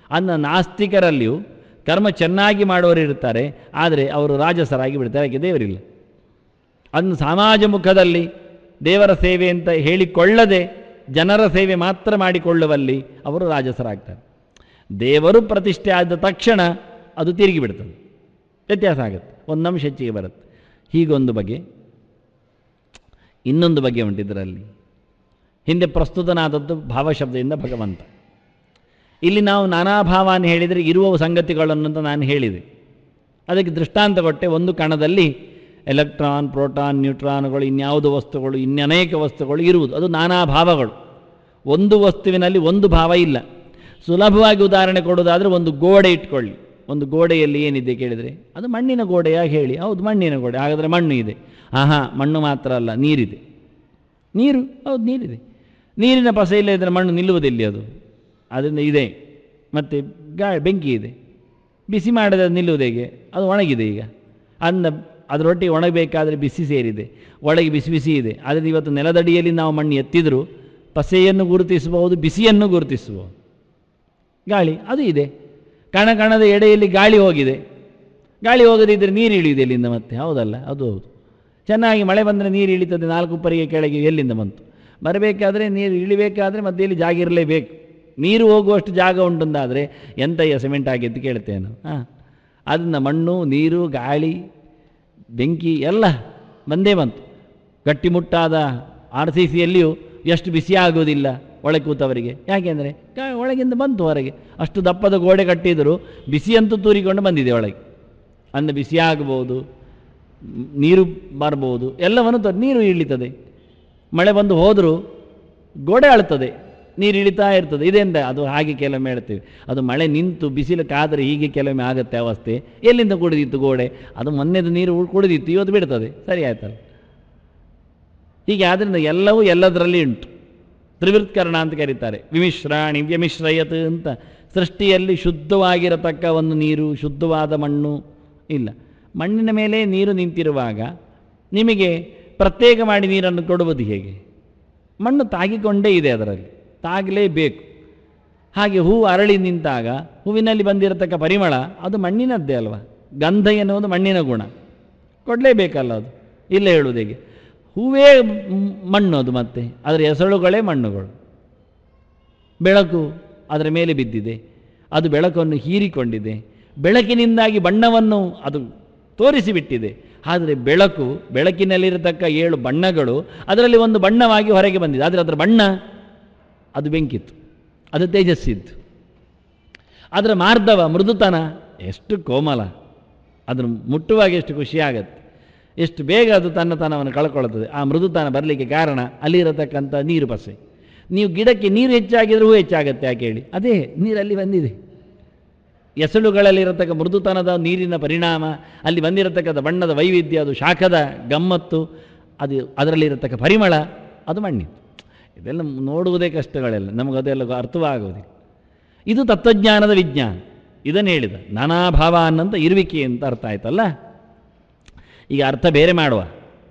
ಅನ್ನ ನಾಸ್ತಿಕರಲ್ಲಿಯೂ ಕರ್ಮ ಚೆನ್ನಾಗಿ ಮಾಡುವವರು ಇರ್ತಾರೆ, ಆದರೆ ಅವರು ರಾಜಸರಾಗಿ ಬಿಡ್ತಾರೆ. ಯಾಕೆ? ದೇವರಿಲ್ಲ. ಅದನ್ನು ಸಮಾಜ ಮುಖದಲ್ಲಿ ದೇವರ ಸೇವೆ ಅಂತ ಹೇಳಿಕೊಳ್ಳದೆ ಜನರ ಸೇವೆ ಮಾತ್ರ ಮಾಡಿಕೊಳ್ಳುವಲ್ಲಿ ಅವರು ರಾಜಸರಾಗ್ತಾರೆ. ದೇವರು ಪ್ರತಿಷ್ಠೆ ಆದ ತಕ್ಷಣ ಅದು ತಿರುಗಿ ಬಿಡ್ತದೆ, ವ್ಯತ್ಯಾಸ ಆಗುತ್ತೆ, ಒಂದಂಶ ಹೆಚ್ಚಿಗೆ ಬರುತ್ತೆ. ಹೀಗೊಂದು ಬಗೆ. ಇನ್ನೊಂದು ಬಗೆ ಉಂಟಿದ್ದರಲ್ಲಿ. ಹಿಂದೆ ಪ್ರಸ್ತುತನಾದದ್ದು ಭಾವಶಬ್ದದಿಂದ ಭಗವಂತ. ಇಲ್ಲಿ ನಾವು ನಾನಾ ಭಾವನ ಹೇಳಿದರೆ ಇರುವ ಸಂಗತಿಗಳನ್ನು ಅಂತ ನಾನು ಹೇಳಿದೆ. ಅದಕ್ಕೆ ದೃಷ್ಟಾಂತ ಕೊಟ್ಟೆ. ಒಂದು ಕಣದಲ್ಲಿ ಎಲೆಕ್ಟ್ರಾನ್, ಪ್ರೋಟಾನ್, ನ್ಯೂಟ್ರಾನ್ಗಳು, ಇನ್ಯಾವುದು ವಸ್ತುಗಳು, ಇನ್ನನೇಕ ವಸ್ತುಗಳು ಇರುವುದು, ಅದು ನಾನಾ ಭಾವಗಳು. ಒಂದು ವಸ್ತುವಿನಲ್ಲಿ ಒಂದು ಭಾವ ಇಲ್ಲ. ಸುಲಭವಾಗಿ ಉದಾಹರಣೆ ಕೊಡೋದಾದರೆ ಒಂದು ಗೋಡೆ ಇಟ್ಕೊಳ್ಳಿ. ಒಂದು ಗೋಡೆಯಲ್ಲಿ ಏನಿದೆ ಕೇಳಿದರೆ ಅದು ಮಣ್ಣಿನ ಗೋಡೆಯಾಗಿ ಹೇಳಿ. ಹೌದು, ಮಣ್ಣಿನ ಗೋಡೆ. ಹಾಗಾದರೆ ಮಣ್ಣು ಇದೆ. ಮಣ್ಣು ಮಾತ್ರ ಅಲ್ಲ, ನೀರಿದೆ. ನೀರು, ಹೌದು, ನೀರಿದೆ. ನೀರಿನ ಪಸ ಇಲ್ಲ ಇದ್ದರೆ ಮಣ್ಣು ನಿಲ್ಲುವುದಿಲ್ಲ. ಅದು ಅದರಿಂದ ಇದೆ. ಮತ್ತು ಬೆಂಕಿ ಇದೆ, ಬಿಸಿ ಮಾಡದೆ ಅದು ನಿಲ್ಲುವುದು ಹೇಗೆ? ಅದು ಒಣಗಿದೆ. ಈಗ ಅದರೊಟ್ಟಿಗೆ ಒಣಗಬೇಕಾದರೆ ಬಿಸಿ ಸೇರಿದೆ, ಒಳಗೆ ಬಿಸಿ ಬಿಸಿ ಇದೆ. ಆದರೆ ಇವತ್ತು ನೆಲದಡಿಯಲ್ಲಿ ನಾವು ಮಣ್ಣು ಎತ್ತಿದರೂ ಪಸೆಯನ್ನು ಗುರುತಿಸಬಹುದು, ಬಿಸಿಯನ್ನು ಗುರುತಿಸಬಹುದು. ಗಾಳಿ ಅದು ಇದೆ. ಕಣದ ಎಡೆಯಲ್ಲಿ ಗಾಳಿ ಹೋಗಿದೆ. ಗಾಳಿ ಹೋಗದಿದ್ದರೆ ನೀರು ಇಳಿಯುವುದು ಎಲ್ಲಿಂದ ಮತ್ತೆ? ಹೌದಲ್ಲ? ಅದು ಹೌದು. ಚೆನ್ನಾಗಿ ಮಳೆ ಬಂದರೆ ನೀರು ಇಳಿತದೆ. 4 ಉಪ್ಪರಿಗೆ ಕೆಳಗೆ ಎಲ್ಲಿಂದ ಬಂತು? ಬರಬೇಕಾದ್ರೆ ನೀರು ಇಳಿಬೇಕಾದ್ರೆ ಮಧ್ಯೆಯಲ್ಲಿ ಜಾಗ ಇರಲೇಬೇಕು. ನೀರು ಹೋಗುವಷ್ಟು ಜಾಗ ಉಂಟಂದಾದರೆ ಎಂತಯ್ಯ ಸಿಮೆಂಟ್ ಆಗಿದ್ದು ಕೇಳ್ತೇನು? ಅದನ್ನು ಮಣ್ಣು, ನೀರು, ಗಾಳಿ, ಬೆಂಕಿ ಎಲ್ಲ ಬಂದೇ ಬಂತು. ಗಟ್ಟಿಮುಟ್ಟಾದ RCCಯಲ್ಲಿಯೂ ಎಷ್ಟು ಬಿಸಿ ಆಗೋದಿಲ್ಲ ಒಳಗೆ ಕೂತವರಿಗೆ. ಯಾಕೆಂದರೆ ಒಳಗಿಂದ ಬಂತು ಹೊರಗೆ. ಅಷ್ಟು ದಪ್ಪದ ಗೋಡೆ ಕಟ್ಟಿದರೂ ಬಿಸಿಯಂತೂ ತೂರಿಕೊಂಡು ಬಂದಿದೆ ಒಳಗೆ. ಅಂದ ಬಿಸಿ ಆಗಬಹುದು, ನೀರು ಬರಬಹುದು, ಎಲ್ಲವನ್ನು ನೀರು ಇಳಿತದೆ. ಮಳೆ ಬಂದು ಹೋದರೂ ಗೋಡೆ ಅಳ್ತದೆ, ನೀರು ಇಳಿತಾ ಇರ್ತದೆ. ಇದೆಂದ ಅದು ಹಾಗೆ ಕೆಲವೊಮ್ಮೆ ಹೇಳ್ತೇವೆ. ಅದು ಮಳೆ ನಿಂತು ಬಿಸಿಲು ಕಾದರೆ ಹೀಗೆ ಕೆಲವೊಮ್ಮೆ ಆಗುತ್ತೆ ಅವಸ್ಥೆ. ಎಲ್ಲಿಂದ ಕುಡಿದಿತ್ತು ಗೋಡೆ? ಅದು ಮೊನ್ನೆದು ನೀರು ಕುಡಿದಿತ್ತು, ಇವತ್ತು ಬಿಡ್ತದೆ. ಸರಿ ಆಯ್ತಲ್ಲ? ಹೀಗೆ ಆದ್ದರಿಂದ ಎಲ್ಲವೂ ಎಲ್ಲದರಲ್ಲಿ ಉಂಟು. ತ್ರಿವೃತ್ಕರಣ ಅಂತ ಕರೀತಾರೆ. ವಿಮಿಶ್ರಾಣಿ ವ್ಯಮಿಶ್ರಯತ್ ಅಂತ. ಸೃಷ್ಟಿಯಲ್ಲಿ ಶುದ್ಧವಾಗಿರತಕ್ಕ ಒಂದು ನೀರು, ಶುದ್ಧವಾದ ಮಣ್ಣು ಇಲ್ಲ. ಮಣ್ಣಿನ ಮೇಲೆ ನೀರು ನಿಂತಿರುವಾಗ ನಿಮಗೆ ಪ್ರತ್ಯೇಕ ಮಾಡಿ ನೀರನ್ನು ಕೊಡುವುದು ಹೇಗೆ? ಮಣ್ಣು ತಾಗಿಕೊಂಡೇ ಇದೆ, ಅದರಲ್ಲಿ ತಾಗಲೇಬೇಕು. ಹಾಗೆ ಹೂವು ಅರಳಿ ನಿಂತಾಗ ಹೂವಿನಲ್ಲಿ ಬಂದಿರತಕ್ಕ ಪರಿಮಳ ಅದು ಮಣ್ಣಿನದ್ದೇ ಅಲ್ವಾ? ಗಂಧ ಎನ್ನುವುದು ಮಣ್ಣಿನ ಗುಣ, ಕೊಡಲೇಬೇಕಲ್ಲ ಅದು. ಇಲ್ಲ ಹೇಳುವುದು ಹೇಗೆ? ಹೂವೇ ಮಣ್ಣು ಅದು, ಮತ್ತೆ ಅದರ ಎಸಳುಗಳೇ ಮಣ್ಣುಗಳು. ಬೆಳಕು ಅದರ ಮೇಲೆ ಬಿದ್ದಿದೆ, ಅದು ಬೆಳಕನ್ನು ಹೀರಿಕೊಂಡಿದೆ. ಬೆಳಕಿನಿಂದಾಗಿ ಬಣ್ಣವನ್ನು ಅದು ತೋರಿಸಿಬಿಟ್ಟಿದೆ. ಆದರೆ ಬೆಳಕಿನಲ್ಲಿರತಕ್ಕ 7 ಬಣ್ಣಗಳು ಅದರಲ್ಲಿ ಒಂದು ಬಣ್ಣವಾಗಿ ಹೊರಗೆ ಬಂದಿದೆ. ಆದರೆ ಅದರ ಬಣ್ಣ ಅದು ಬೆಂಕಿತ್ತು, ಅದು ತೇಜಸ್ಸಿತ್ತು. ಅದರ ಮಾರ್ಧವ, ಮೃದುತನ ಎಷ್ಟು ಕೋಮಲ, ಅದನ್ನು ಮುಟ್ಟುವಾಗ ಎಷ್ಟು ಖುಷಿಯಾಗತ್ತೆ, ಎಷ್ಟು ಬೇಗ ಅದು ತನ್ನತನವನ್ನು ಕಳ್ಕೊಳ್ಳುತ್ತದೆ. ಆ ಮೃದುತನ ಬರಲಿಕ್ಕೆ ಕಾರಣ ಅಲ್ಲಿರತಕ್ಕಂಥ ನೀರು ಪಸೆ. ನೀವು ಗಿಡಕ್ಕೆ ನೀರು ಹೆಚ್ಚಾಗಿದ್ರೂ ಹೆಚ್ಚಾಗತ್ತೆ. ಯಾಕೆ ಹೇಳಿ? ಅದೇ ನೀರಲ್ಲಿ ಬಂದಿದೆ. ಎಸಳುಗಳಲ್ಲಿರತಕ್ಕ ಮೃದುತನದ ನೀರಿನ ಪರಿಣಾಮ, ಅಲ್ಲಿ ಬಂದಿರತಕ್ಕಂಥ ಬಣ್ಣದ ವೈವಿಧ್ಯ, ಅದು ಶಾಖದ ಗಮ್ಮತ್ತು, ಅದು ಅದರಲ್ಲಿರತಕ್ಕ ಪರಿಮಳ, ಅದು ಮಣ್ಣಿತ್ತು. ಇದೆಲ್ಲ ನೋಡುವುದೇ ಕಷ್ಟಗಳೆಲ್ಲ, ನಮಗದೆಲ್ಲ ಅರ್ಥವಾಗುವುದಿಲ್ಲ. ಇದು ತತ್ವಜ್ಞಾನದ ವಿಜ್ಞಾನ. ಇದನ್ನು ಹೇಳಿದ ನಾನಾ ಭಾವ ಅನ್ನಂತ ಇರುವಿಕೆ ಅಂತ ಅರ್ಥ ಆಯ್ತಲ್ಲ. ಈಗ ಅರ್ಥ ಬೇರೆ ಮಾಡುವ.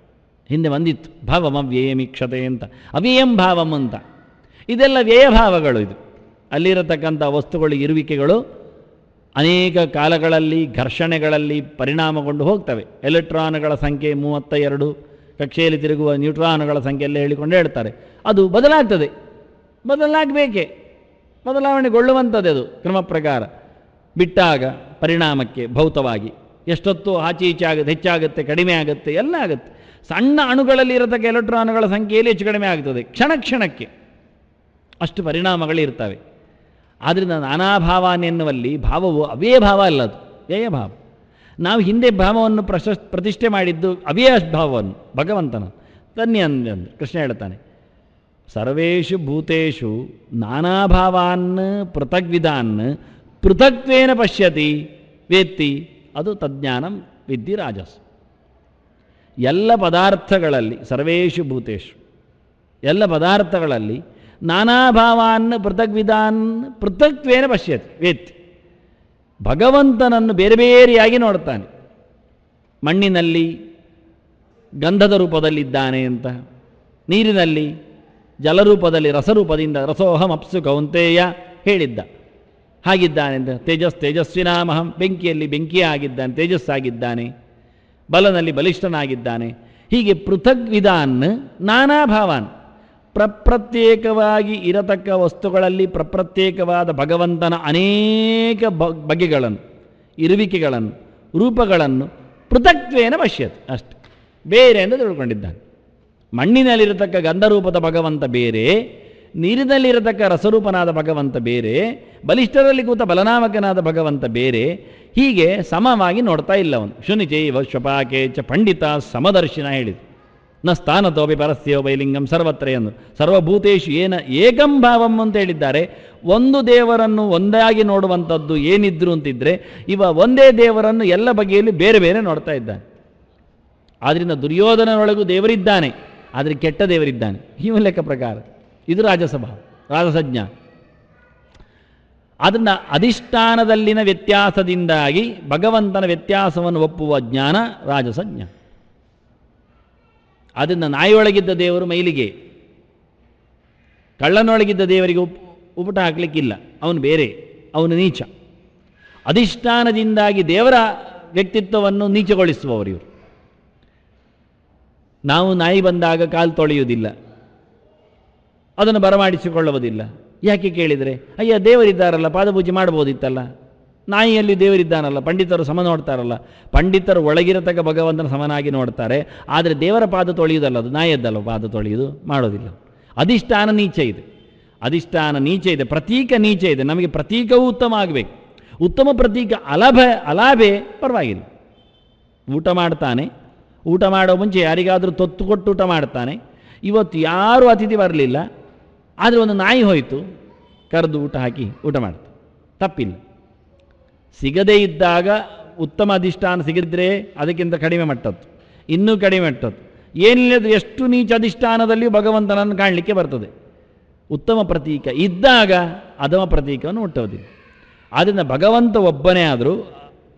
ಹಿಂದೆ ಬಂದಿತ್ತು ಭಾವಂ ಅವ್ಯಯಮೀಕ್ಷತೆ ಅಂತ, ಅವ್ಯಯಂ ಭಾವಂ ಅಂತ. ಇದೆಲ್ಲ ವ್ಯಯಭಾವಗಳು. ಇದು ಅಲ್ಲಿರತಕ್ಕಂಥ ವಸ್ತುಗಳು, ಇರುವಿಕೆಗಳು ಅನೇಕ ಕಾಲಗಳಲ್ಲಿ ಘರ್ಷಣೆಗಳಲ್ಲಿ ಪರಿಣಾಮಗೊಂಡು ಹೋಗ್ತವೆ. ಎಲೆಕ್ಟ್ರಾನ್ಗಳ ಸಂಖ್ಯೆ 32, ಕಕ್ಷೆಯಲ್ಲಿ ತಿರುಗುವ ನ್ಯೂಟ್ರಾನ್ಗಳ ಸಂಖ್ಯೆ ಎಲ್ಲ ಹೇಳಿಕೊಂಡು ಹೇಳ್ತಾರೆ. ಅದು ಬದಲಾಗ್ತದೆ. ಬದಲಾಗಬೇಕೇ, ಬದಲಾವಣೆಗೊಳ್ಳುವಂಥದ್ದು ಅದು ಕ್ರಮ ಪ್ರಕಾರ. ಬಿಟ್ಟಾಗ ಪರಿಣಾಮಕ್ಕೆ ಭೌತವಾಗಿ ಎಷ್ಟೊತ್ತು ಆಚೆ ಈಚೆ ಆಗುತ್ತೆ, ಹೆಚ್ಚಾಗುತ್ತೆ, ಕಡಿಮೆ ಆಗುತ್ತೆ, ಎಲ್ಲ ಆಗುತ್ತೆ. ಸಣ್ಣ ಅಣುಗಳಲ್ಲಿ ಇರತಕ್ಕ ಎಲೆಕ್ಟ್ರಾನ್ಗಳ ಸಂಖ್ಯೆಯಲ್ಲಿ ಹೆಚ್ಚು ಕಡಿಮೆ ಆಗ್ತದೆ ಕ್ಷಣ ಕ್ಷಣಕ್ಕೆ, ಅಷ್ಟು ಪರಿಣಾಮಗಳಿರ್ತವೆ. ಆದ್ದರಿಂದ ನಾನಾಭಾವಾನೆನ್ನುವಲ್ಲಿ ಭಾವವು ಅವ್ಯಯ ಭಾವ ಅಲ್ಲ, ಅದು ವ್ಯಯ ಭಾವ. ನಾವು ಹಿಂದೆ ಭಾವವನ್ನು ಪ್ರತಿಷ್ಠೆ ಮಾಡಿದ್ದು ಅವ್ಯಯ ಭಾವವನ್ನು, ಭಗವಂತನ ತನ್ನಿ ಅಂದು ಕೃಷ್ಣ ಹೇಳ್ತಾನೆ, ಸರ್ವೇಷು ಭೂತೇಷು ನಾನಾಭಾವಾನ್ ಪೃಥಗ್ವಿಧಾನ್ ಪೃಥಕ್ವೇನ ಪಶ್ಯತಿ ವೇತ್ತಿ, ಅದು ತಜ್ಞಾನಂ ವಿದ್ಧಿ ರಾಜಸ್. ಎಲ್ಲ ಪದಾರ್ಥಗಳಲ್ಲಿ, ಸರ್ವೇಷು ಭೂತೇಷು, ಎಲ್ಲ ಪದಾರ್ಥಗಳಲ್ಲಿ ನಾನಾಭಾವಾನ್ ಪೃಥಗ್ವಿಧಾನ್ ಪೃಥಕ್ವೇನ ಪಶ್ಯತಿ ವೇತ್ತಿ, ಭಗವಂತನನ್ನು ಬೇರೆ ಬೇರೆಯಾಗಿ ನೋಡ್ತಾನೆ. ಮಣ್ಣಿನಲ್ಲಿ ಗಂಧದ ರೂಪದಲ್ಲಿದ್ದಾನೆ ಅಂತ, ನೀರಿನಲ್ಲಿ ಜಲರೂಪದಲ್ಲಿ ರಸರೂಪದಿಂದ ರಸೋಹಂ ಅಪ್ಸು ಕೌಂತೆಯ ಹೇಳಿದ್ದ, ಹಾಗಿದ್ದಾನೆ ಅಂತ. ತೇಜಸ್ವಿನಾಮಹಂ, ಬೆಂಕಿಯಲ್ಲಿ ಬೆಂಕಿಯೇ ಆಗಿದ್ದಾನೆ, ತೇಜಸ್ಸಾಗಿದ್ದಾನೆ. ಬಲನಲ್ಲಿ ಬಲಿಷ್ಠನಾಗಿದ್ದಾನೆ. ಹೀಗೆ ಪೃಥಗ್ವಿಧಾನ್ ನಾನಾಭಾವಾನ್, ಪ್ರತ್ಯೇಕವಾಗಿ ಇರತಕ್ಕ ವಸ್ತುಗಳಲ್ಲಿ ಪ್ರತ್ಯೇಕವಾದ ಭಗವಂತನ ಅನೇಕ ಬಗೆಗಳನ್ನು, ಇರುವಿಕೆಗಳನ್ನು, ರೂಪಗಳನ್ನು ಪೃಥಕ್ವೇನ ಪಶ್ಯತಿ, ಅಷ್ಟು ಬೇರೆ ಎಂದು ತಿಳ್ಕೊಂಡಿದ್ದಾನೆ. ಮಣ್ಣಿನಲ್ಲಿರತಕ್ಕ ಗಂಧರೂಪದ ಭಗವಂತ ಬೇರೆ, ನೀರಿನಲ್ಲಿರತಕ್ಕ ರಸರೂಪನಾದ ಭಗವಂತ ಬೇರೆ, ಬಲಿಷ್ಠರಲ್ಲಿ ಕೂತ ಬಲನಾಮಕನಾದ ಭಗವಂತ ಬೇರೆ. ಹೀಗೆ ಸಮವಾಗಿ ನೋಡ್ತಾ ಇಲ್ಲ ಅವನು. ಶುನಿಚೈವ ಶ್ವಪಾಕೆ ಚ ಪಂಡಿತ ಸಮದರ್ಶಿನ ಹೇಳಿತು. ನ ಸ್ಥಾನತೋಪಿ ಪರಸ್ಯೋ ವೈಲಿಂಗಂ ಸರ್ವತ್ರ ಎಂದು, ಸರ್ವಭೂತೇಶು ಏನ ಏಕಂ ಭಾವಂ ಅಂತ ಹೇಳಿದ್ದಾರೆ. ಒಂದು ದೇವರನ್ನು ಒಂದಾಗಿ ನೋಡುವಂಥದ್ದು ಏನಿದ್ರು ಅಂತಿದ್ರೆ, ಇವ ಒಂದೇ ದೇವರನ್ನು ಎಲ್ಲ ಬಗೆಯಲ್ಲಿ ಬೇರೆ ಬೇರೆ ನೋಡ್ತಾ ಇದ್ದಾನೆ. ಆದ್ದರಿಂದ ದುರ್ಯೋಧನನೊಳಗೂ ದೇವರಿದ್ದಾನೆ, ಆದರೆ ಕೆಟ್ಟ ದೇವರಿದ್ದಾನೆ, ಈ ಲೆಕ್ಕ ಪ್ರಕಾರ. ಇದು ರಾಜಸಭಾವ, ರಾಜಸಜ್ಞ. ಅದನ್ನು ಅಧಿಷ್ಠಾನದಲ್ಲಿನ ವ್ಯತ್ಯಾಸದಿಂದಾಗಿ ಭಗವಂತನ ವ್ಯತ್ಯಾಸವನ್ನು ಒಪ್ಪುವ ಜ್ಞಾನ ರಾಜಸಜ್ಞ. ಅದನ್ನು ನಾಯಿಯೊಳಗಿದ್ದ ದೇವರು ಮೈಲಿಗೆ, ಕಳ್ಳನೊಳಗಿದ್ದ ದೇವರಿಗೆ ಉಪಟ ಹಾಕಲಿಕ್ಕಿಲ್ಲ, ಅವನು ಬೇರೆ, ಅವನು ನೀಚ. ಅಧಿಷ್ಠಾನದಿಂದಾಗಿ ದೇವರ ವ್ಯಕ್ತಿತ್ವವನ್ನು ನೀಚಗೊಳಿಸುವವರು ಇವರು. ನಾವು ನಾಯಿ ಬಂದಾಗ ಕಾಲು ತೊಳೆಯುವುದಿಲ್ಲ, ಅದನ್ನು ಬರಮಾಡಿಸಿಕೊಳ್ಳುವುದಿಲ್ಲ. ಯಾಕೆ ಕೇಳಿದರೆ, ಅಯ್ಯ ದೇವರಿದ್ದಾರಲ್ಲ, ಪಾದಪೂಜೆ ಮಾಡ್ಬೋದಿತ್ತಲ್ಲ. ನಾಯಿಯಲ್ಲಿ ದೇವರಿದ್ದಾನಲ್ಲ, ಪಂಡಿತರು ಸಮ ನೋಡ್ತಾರಲ್ಲ. ಪಂಡಿತರು ಒಳಗಿರತಕ್ಕ ಭಗವಂತನ ಸಮನಾಗಿ ನೋಡ್ತಾರೆ, ಆದರೆ ದೇವರ ಪಾದ ತೊಳೆಯುವುದಲ್ಲ, ಅದು ನಾಯಿಯದ್ದಲ್ಲ ಪಾದ ತೊಳೆಯುವುದು, ಮಾಡೋದಿಲ್ಲ. ಅಧಿಷ್ಠಾನ ನೀಚ ಇದೆ, ಅಧಿಷ್ಠಾನ ನೀಚ ಇದೆ, ಪ್ರತೀಕ ನೀಚ ಇದೆ. ನಮಗೆ ಪ್ರತೀಕವೂ ಉತ್ತಮ ಆಗಬೇಕು. ಉತ್ತಮ ಪ್ರತೀಕ ಅಲಾಭೆ ಪರವಾಗಿಲ್ಲ. ಊಟ ಮಾಡ್ತಾನೆ, ಊಟ ಮಾಡೋ ಮುಂಚೆ ಯಾರಿಗಾದರೂ ತೊತ್ತು ಕೊಟ್ಟು ಊಟ ಮಾಡ್ತಾನೆ. ಇವತ್ತು ಯಾರೂ ಅತಿಥಿ ಬರಲಿಲ್ಲ, ಆದರೆ ಒಂದು ನಾಯಿ ಹೋಯಿತು, ಕರೆದು ಊಟ ಹಾಕಿ ಊಟ ಮಾಡ್ತಾರೆ, ತಪ್ಪಿಲ್ಲ. ಸಿಗದೇ ಇದ್ದಾಗ ಉತ್ತಮ ಅಧಿಷ್ಠಾನ ಸಿಗಿದ್ರೆ ಅದಕ್ಕಿಂತ ಕಡಿಮೆ ಮಟ್ಟದ್ದು, ಇನ್ನೂ ಕಡಿಮೆ ಮಟ್ಟದ್ದು. ಏನಿಲ್ಲದು ಎಷ್ಟು ನೀಚ ಅಧಿಷ್ಠಾನದಲ್ಲಿಯೂ ಭಗವಂತನನ್ನು ಕಾಣಲಿಕ್ಕೆ ಬರ್ತದೆ. ಉತ್ತಮ ಪ್ರತೀಕ ಇದ್ದಾಗ ಅಧಮ ಪ್ರತೀಕವನ್ನು ಮುಟ್ಟೋದಿಲ್ಲ. ಆದ್ದರಿಂದ ಭಗವಂತ ಒಬ್ಬನೇ ಆದರೂ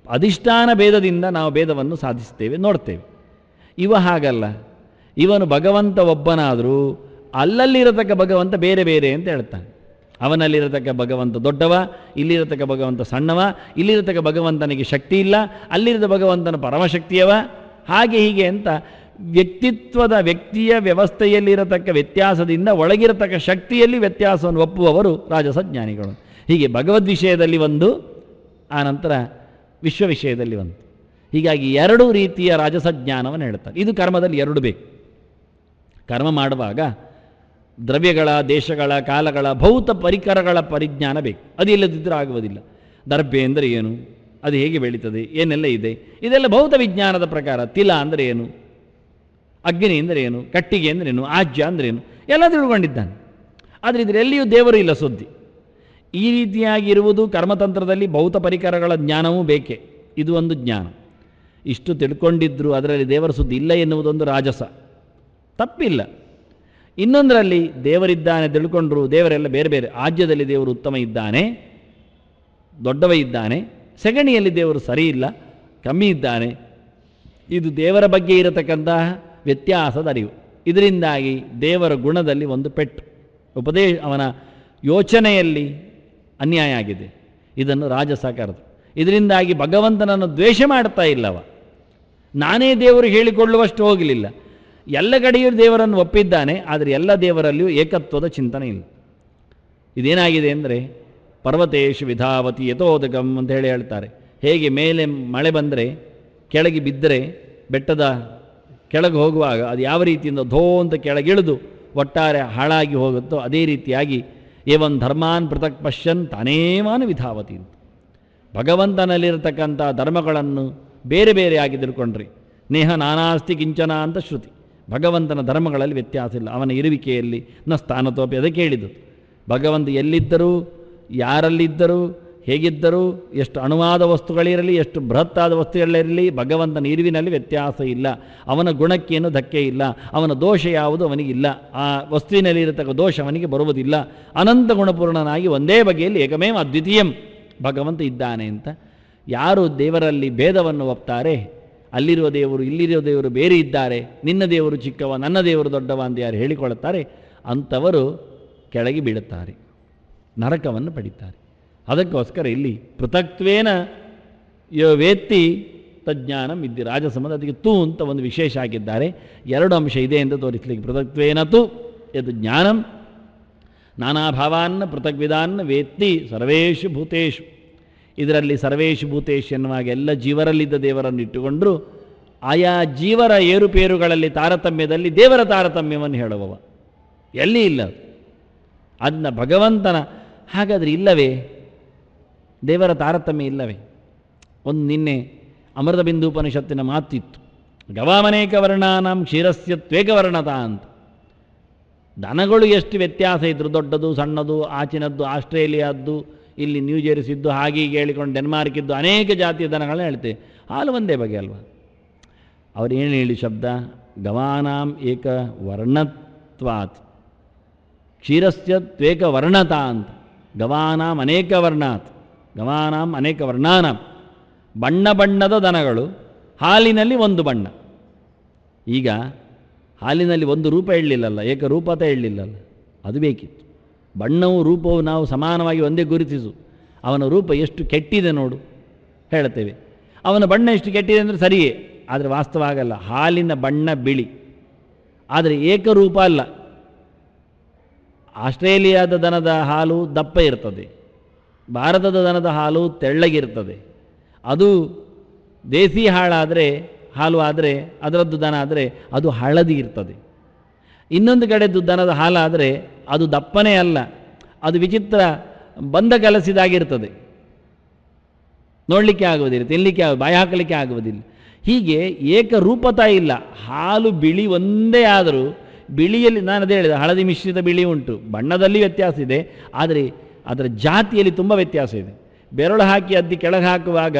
ಅಧಿಷ್ಠಾನ ಭೇದದಿಂದ ನಾವು ಭೇದವನ್ನು ಸಾಧಿಸ್ತೇವೆ, ನೋಡ್ತೇವೆ. ಇವ ಹಾಗಲ್ಲ, ಇವನು ಭಗವಂತ ಒಬ್ಬನಾದರೂ ಅಲ್ಲಲ್ಲಿರತಕ್ಕ ಭಗವಂತ ಬೇರೆ ಬೇರೆ ಅಂತ ಹೇಳ್ತಾನೆ. ಅವನಲ್ಲಿರತಕ್ಕ ಭಗವಂತ ದೊಡ್ಡವ, ಇಲ್ಲಿರತಕ್ಕ ಭಗವಂತ ಸಣ್ಣವ, ಇಲ್ಲಿರತಕ್ಕ ಭಗವಂತನಿಗೆ ಶಕ್ತಿ ಇಲ್ಲ, ಅಲ್ಲಿರದ ಭಗವಂತನ ಪರಮಶಕ್ತಿಯವ, ಹಾಗೆ ಹೀಗೆ ಅಂತ ವ್ಯಕ್ತಿಯ ವ್ಯವಸ್ಥೆಯಲ್ಲಿರತಕ್ಕ ವ್ಯತ್ಯಾಸದಿಂದ ಒಳಗಿರತಕ್ಕ ಶಕ್ತಿಯಲ್ಲಿ ವ್ಯತ್ಯಾಸವನ್ನು ಒಪ್ಪುವವರು ರಾಜಸಜ್ಞಾನಿಗಳು. ಹೀಗೆ ಭಗವದ್ ವಿಷಯದಲ್ಲಿ ಒಂದು, ಆನಂತರ ವಿಶ್ವ ವಿಷಯದಲ್ಲಿ ಒಂದು. ಹೀಗಾಗಿ ಎರಡು ರೀತಿಯ ರಾಜಸಜ್ಞಾನವನ್ನು ಹೇಳ್ತಾರೆ. ಇದು ಕರ್ಮದಲ್ಲಿ ಎರಡು ಬೇಕು. ಕರ್ಮ ಮಾಡುವಾಗ ದ್ರವ್ಯಗಳ, ದೇಶಗಳ, ಕಾಲಗಳ, ಭೌತ ಪರಿಕರಗಳ ಪರಿಜ್ಞಾನ ಬೇಕು. ಅದು ಇಲ್ಲದಿದ್ದರೂ ಆಗುವುದಿಲ್ಲ. ದರ್ಭೆ ಅಂದರೆ ಏನು, ಅದು ಹೇಗೆ ಬೆಳೀತದೆ, ಏನೆಲ್ಲ ಇದೆ, ಇದೆಲ್ಲ ಭೌತ ವಿಜ್ಞಾನದ ಪ್ರಕಾರ. ತಿಲ ಅಂದರೆ ಏನು, ಅಗ್ನಿ ಅಂದರೆ ಏನು, ಕಟ್ಟಿಗೆ ಅಂದರೆ ಏನು, ಆಜ್ಯ ಅಂದರೆ ಏನು, ಎಲ್ಲ ತಿಳ್ಕೊಂಡಿದ್ದಾನೆ. ಆದರೆ ಇದರೆಲ್ಲಿಯೂ ದೇವರು ಇಲ್ಲ ಸುದ್ದಿ. ಈ ರೀತಿಯಾಗಿರುವುದು ಕರ್ಮತಂತ್ರದಲ್ಲಿ ಭೌತ ಪರಿಕರಗಳ ಜ್ಞಾನವೂ ಬೇಕೇ. ಇದು ಒಂದು ಜ್ಞಾನ. ಇಷ್ಟು ತಿಳ್ಕೊಂಡಿದ್ದರೂ ಅದರಲ್ಲಿ ದೇವರ ಸುದ್ದಿ ಇಲ್ಲ ಎನ್ನುವುದೊಂದು ರಾಜಸ, ತಪ್ಪಿಲ್ಲ. ಇನ್ನೊಂದರಲ್ಲಿ ದೇವರಿದ್ದಾನೆ ತಿಳ್ಕೊಂಡ್ರು, ದೇವರೆಲ್ಲ ಬೇರೆ ಬೇರೆ. ಆಜ್ಯದಲ್ಲಿ ದೇವರು ಉತ್ತಮ ಇದ್ದಾನೆ, ದೊಡ್ಡವ ಇದ್ದಾನೆ, ಸೆಗಣಿಯಲ್ಲಿ ದೇವರು ಸರಿ ಇಲ್ಲ, ಕಮ್ಮಿ ಇದ್ದಾನೆ. ಇದು ದೇವರ ಬಗ್ಗೆ ಇರತಕ್ಕಂತಹ ವ್ಯತ್ಯಾಸದ ಅರಿವು. ಇದರಿಂದಾಗಿ ದೇವರ ಗುಣದಲ್ಲಿ ಒಂದು ಪೆಟ್ಟು, ಅವನ ಯೋಚನೆಯಲ್ಲಿ ಅನ್ಯಾಯ ಆಗಿದೆ. ಇದನ್ನು ರಾಜಸ ಕರೆದು. ಇದರಿಂದಾಗಿ ಭಗವಂತನನ್ನು ದ್ವೇಷ ಮಾಡ್ತಾ ಇಲ್ಲವ, ನಾನೇ ದೇವರು ಹೇಳಿಕೊಳ್ಳುವಷ್ಟು ಹೋಗಲಿಲ್ಲ. ಎಲ್ಲ ಕಡೆಯೂ ದೇವರನ್ನು ಒಪ್ಪಿದ್ದಾನೆ, ಆದರೆ ಎಲ್ಲ ದೇವರಲ್ಲಿಯೂ ಏಕತ್ವದ ಚಿಂತನೆ ಇಲ್ಲ. ಇದೇನಾಗಿದೆ ಅಂದರೆ ಪರ್ವತೇಶು ವಿಧಾವತಿ ಯಥೋದಕಂ ಅಂತ ಹೇಳಿ ಹೇಳ್ತಾರೆ. ಹೇಗೆ ಮೇಲೆ ಮಳೆ ಬಂದರೆ ಕೆಳಗೆ ಬಿದ್ದರೆ ಬೆಟ್ಟದ ಕೆಳಗೆ ಹೋಗುವಾಗ ಅದು ಯಾವ ರೀತಿಯಿಂದ ಧೋ ಅಂತ ಕೆಳಗಿಳಿದು ಒಟ್ಟಾರೆ ಹಾಳಾಗಿ ಹೋಗುತ್ತೋ ಅದೇ ರೀತಿಯಾಗಿ ಏವಂ ಧರ್ಮಾನ್ ಪೃಥಕ್ ಪಶ್ಯನ್ ತಾನೇಮಾನ ವಿಧಾವತಿ ಅಂತ ಭಗವಂತನಲ್ಲಿರತಕ್ಕಂಥ ಧರ್ಮಗಳನ್ನು ಬೇರೆ ಬೇರೆಯಾಗಿ ತಿಳ್ಕೊಂಡ್ರಿ. ನೇಹ ನಾನಾಸ್ತಿ ಕಿಂಚನ ಅಂತ ಶ್ರುತಿ. ಭಗವಂತನ ಧರ್ಮಗಳಲ್ಲಿ ವ್ಯತ್ಯಾಸ ಇಲ್ಲ, ಅವನ ಇರುವಿಕೆಯಲ್ಲಿ ನ ಸ್ಥಾನತೋಪಿ. ಅದಕ್ಕೆ ಹೇಳಿದ್ದು ಭಗವಂತ ಎಲ್ಲಿದ್ದರೂ, ಯಾರಲ್ಲಿದ್ದರೂ, ಹೇಗಿದ್ದರೂ, ಎಷ್ಟು ಅಣುವಾದ ವಸ್ತುಗಳಿರಲಿ, ಎಷ್ಟು ಬೃಹತ್ತಾದ ವಸ್ತುಗಳಿರಲಿ, ಭಗವಂತನ ಇರುವಿನಲ್ಲಿ ವ್ಯತ್ಯಾಸ ಇಲ್ಲ. ಅವನ ಗುಣಕ್ಕೇನು ಧಕ್ಕೆ ಇಲ್ಲ, ಅವನ ದೋಷ ಯಾವುದು ಅವನಿಗಿಲ್ಲ, ಆ ವಸ್ತುವಿನಲ್ಲಿ ಇರತಕ್ಕ ದೋಷ ಅವನಿಗೆ ಬರುವುದಿಲ್ಲ. ಅನಂತ ಗುಣಪೂರ್ಣನಾಗಿ ಒಂದೇ ಬಗೆಯಲ್ಲಿ ಏಕಮೇವ ಅದ್ವಿತೀಯಂ ಭಗವಂತ ಇದ್ದಾನೆ ಅಂತ ಯಾರು ದೇವರಲ್ಲಿ ಭೇದವನ್ನು ಒಪ್ತಾರೆ, ಅಲ್ಲಿರುವ ದೇವರು ಇಲ್ಲಿರುವ ದೇವರು ಬೇರೆ ಇದ್ದಾರೆ, ನಿನ್ನ ದೇವರು ಚಿಕ್ಕವ ನನ್ನ ದೇವರು ದೊಡ್ಡವ ಅಂತ ಯಾರು ಹೇಳಿಕೊಳ್ಳುತ್ತಾರೆ ಅಂಥವರು ಕೆಳಗೆ ಬೀಳುತ್ತಾರೆ, ನರಕವನ್ನು ಪಡೀತಾರೆ. ಅದಕ್ಕೋಸ್ಕರ ಇಲ್ಲಿ ಪೃಥಕ್ತ್ವೇನ ಯೋ ವೇತ್ತಿ ತಜ್ಞಾನಂ ಇದ್ದಿ ರಾಜಸಮದ ಅದಕ್ಕೆ ತು ಅಂತ ಒಂದು ವಿಶೇಷ ಹಾಕಿದ್ದಾರೆ. ಎರಡು ಅಂಶ ಇದೆ ಎಂದು ತೋರಿಸಲಿಕ್ಕೆ. ಪೃಥಕ್ತ್ವೇನ ತು ಯದ್ ಜ್ಞಾನಂ ನಾನಾ ಭಾವಾನ್ನ ಪೃಥಗ್ವಿಧಾನ್ನ ವೇತ್ತಿ ಸರ್ವೇಷು ಭೂತೇಶು. ಇದರಲ್ಲಿ ಸರ್ವೇಷು ಭೂತೇಶು ಎನ್ನುವಾಗ ಎಲ್ಲ ಜೀವರಲ್ಲಿದ್ದ ದೇವರನ್ನು ಇಟ್ಟುಕೊಂಡರೂ ಆಯಾ ಜೀವರ ಏರುಪೇರುಗಳಲ್ಲಿ ತಾರತಮ್ಯದಲ್ಲಿ ದೇವರ ತಾರತಮ್ಯವನ್ನು ಹೇಳುವವ ಎಲ್ಲಿ ಇಲ್ಲ. ಅದನ್ನ ಭಗವಂತನ ಹಾಗಾದರೆ ಇಲ್ಲವೇ, ದೇವರ ತಾರತಮ್ಯ ಇಲ್ಲವೇ? ಒಂದು ನಿನ್ನೆ ಅಮೃತ ಬಿಂದೂಪನಿಷತ್ತಿನ ಮಾತಿತ್ತು, ಗವಾಮನೇಕ ವರ್ಣಾನಾಂ ಕ್ಷೀರಸ್ಯ ತ್ವೇಕವರ್ಣತ ಅಂತ. ದನಗಳು ಎಷ್ಟು ವ್ಯತ್ಯಾಸ ಇದ್ದರು, ದೊಡ್ಡದು ಸಣ್ಣದು, ಆಚಿನದ್ದು ಆಸ್ಟ್ರೇಲಿಯಾದ್ದು, ಇಲ್ಲಿ ನ್ಯೂ ಜೆರ್ಸಿದ್ದು, ಹಾಗೆ ಹೀಗೆ ಹೇಳಿಕೊಂಡು ಡೆನ್ಮಾರ್ಕಿದ್ದು ಅನೇಕ ಜಾತಿಯ ದನಗಳನ್ನ ಹೇಳ್ತೇವೆ. ಹಾಲು ಒಂದೇ ಬಗೆ ಅಲ್ವಾ? ಅವರು ಏನು ಹೇಳಿ ಶಬ್ದ, ಗವಾನಾಂ ಏಕ ವರ್ಣತ್ವಾತ್ ಕ್ಷೀರಸ್ಯ ತ್ವೇಕ ವರ್ಣತ ಅಂತ. ಗವಾನಾಂ ಅನೇಕ ವರ್ಣಾತ್, ಗವಾನಾಂ ಅನೇಕ ವರ್ಣಾನಾಂ. ಬಣ್ಣ ಬಣ್ಣದ ದನಗಳು, ಹಾಲಿನಲ್ಲಿ ಒಂದು ಬಣ್ಣ. ಈಗ ಹಾಲಿನಲ್ಲಿ ಒಂದು ರೂಪ ಹೇಳಲಿಲ್ಲಲ್ಲ, ಏಕರೂಪತೆ ಹೇಳಲಿಲ್ಲಲ್ಲ, ಅದು ಬೇಕಿತ್ತು. ಬಣ್ಣವು ರೂಪವು ನಾವು ಸಮಾನವಾಗಿ ಒಂದೇ ಗುರುತಿಸು. ಅವನ ರೂಪ ಎಷ್ಟು ಕೆಟ್ಟಿದೆ ನೋಡು ಹೇಳ್ತೇವೆ, ಅವನ ಬಣ್ಣ ಎಷ್ಟು ಕೆಟ್ಟಿದೆ ಅಂದರೆ ಸರಿಯೇ, ಆದರೆ ವಾಸ್ತವ ಆಗಲ್ಲ. ಹಾಲಿನ ಬಣ್ಣ ಬಿಳಿ, ಆದರೆ ಏಕರೂಪ ಅಲ್ಲ. ಆಸ್ಟ್ರೇಲಿಯಾದ ದನದ ಹಾಲು ದಪ್ಪ ಇರ್ತದೆ, ಭಾರತದ ದನದ ಹಾಲು ತೆಳ್ಳಗಿರ್ತದೆ. ಅದು ದೇಸಿ ಹಾಲು ಆದರೆ ಅದರದ್ದು ದನ ಆದರೆ ಅದು ಹಳದಿ ಇರ್ತದೆ. ಇನ್ನೊಂದು ಕಡೆದು ದನದ ಹಾಲಾದರೆ ಅದು ದಪ್ಪನೇ ಅಲ್ಲ, ಅದು ವಿಚಿತ್ರ ಬಂದ ಕಲಸಿದಾಗಿರ್ತದೆ, ನೋಡಲಿಕ್ಕೆ ಆಗುವುದಿಲ್ಲ, ತಿನ್ನಲಿಕ್ಕೆ ಬಾಯಿ ಹಾಕಲಿಕ್ಕೆ ಆಗುವುದಿಲ್ಲ. ಹೀಗೆ ಏಕರೂಪತಾ ಇಲ್ಲ. ಹಾಲು ಬಿಳಿ ಒಂದೇ ಆದರೂ ಬಿಳಿಯಲ್ಲಿ ನಾನು ಅದೇ ಹೇಳಿದೆ, ಹಳದಿ ಮಿಶ್ರಿತ ಬಿಳಿ ಉಂಟು, ಬಣ್ಣದಲ್ಲಿ ವ್ಯತ್ಯಾಸ ಇದೆ, ಆದರೆ ಅದರ ಜಾತಿಯಲ್ಲಿ ತುಂಬ ವ್ಯತ್ಯಾಸ ಇದೆ. ಬೆರಳು ಹಾಕಿ ಅದ್ದಿ ಕೆಳಗೆ ಹಾಕುವಾಗ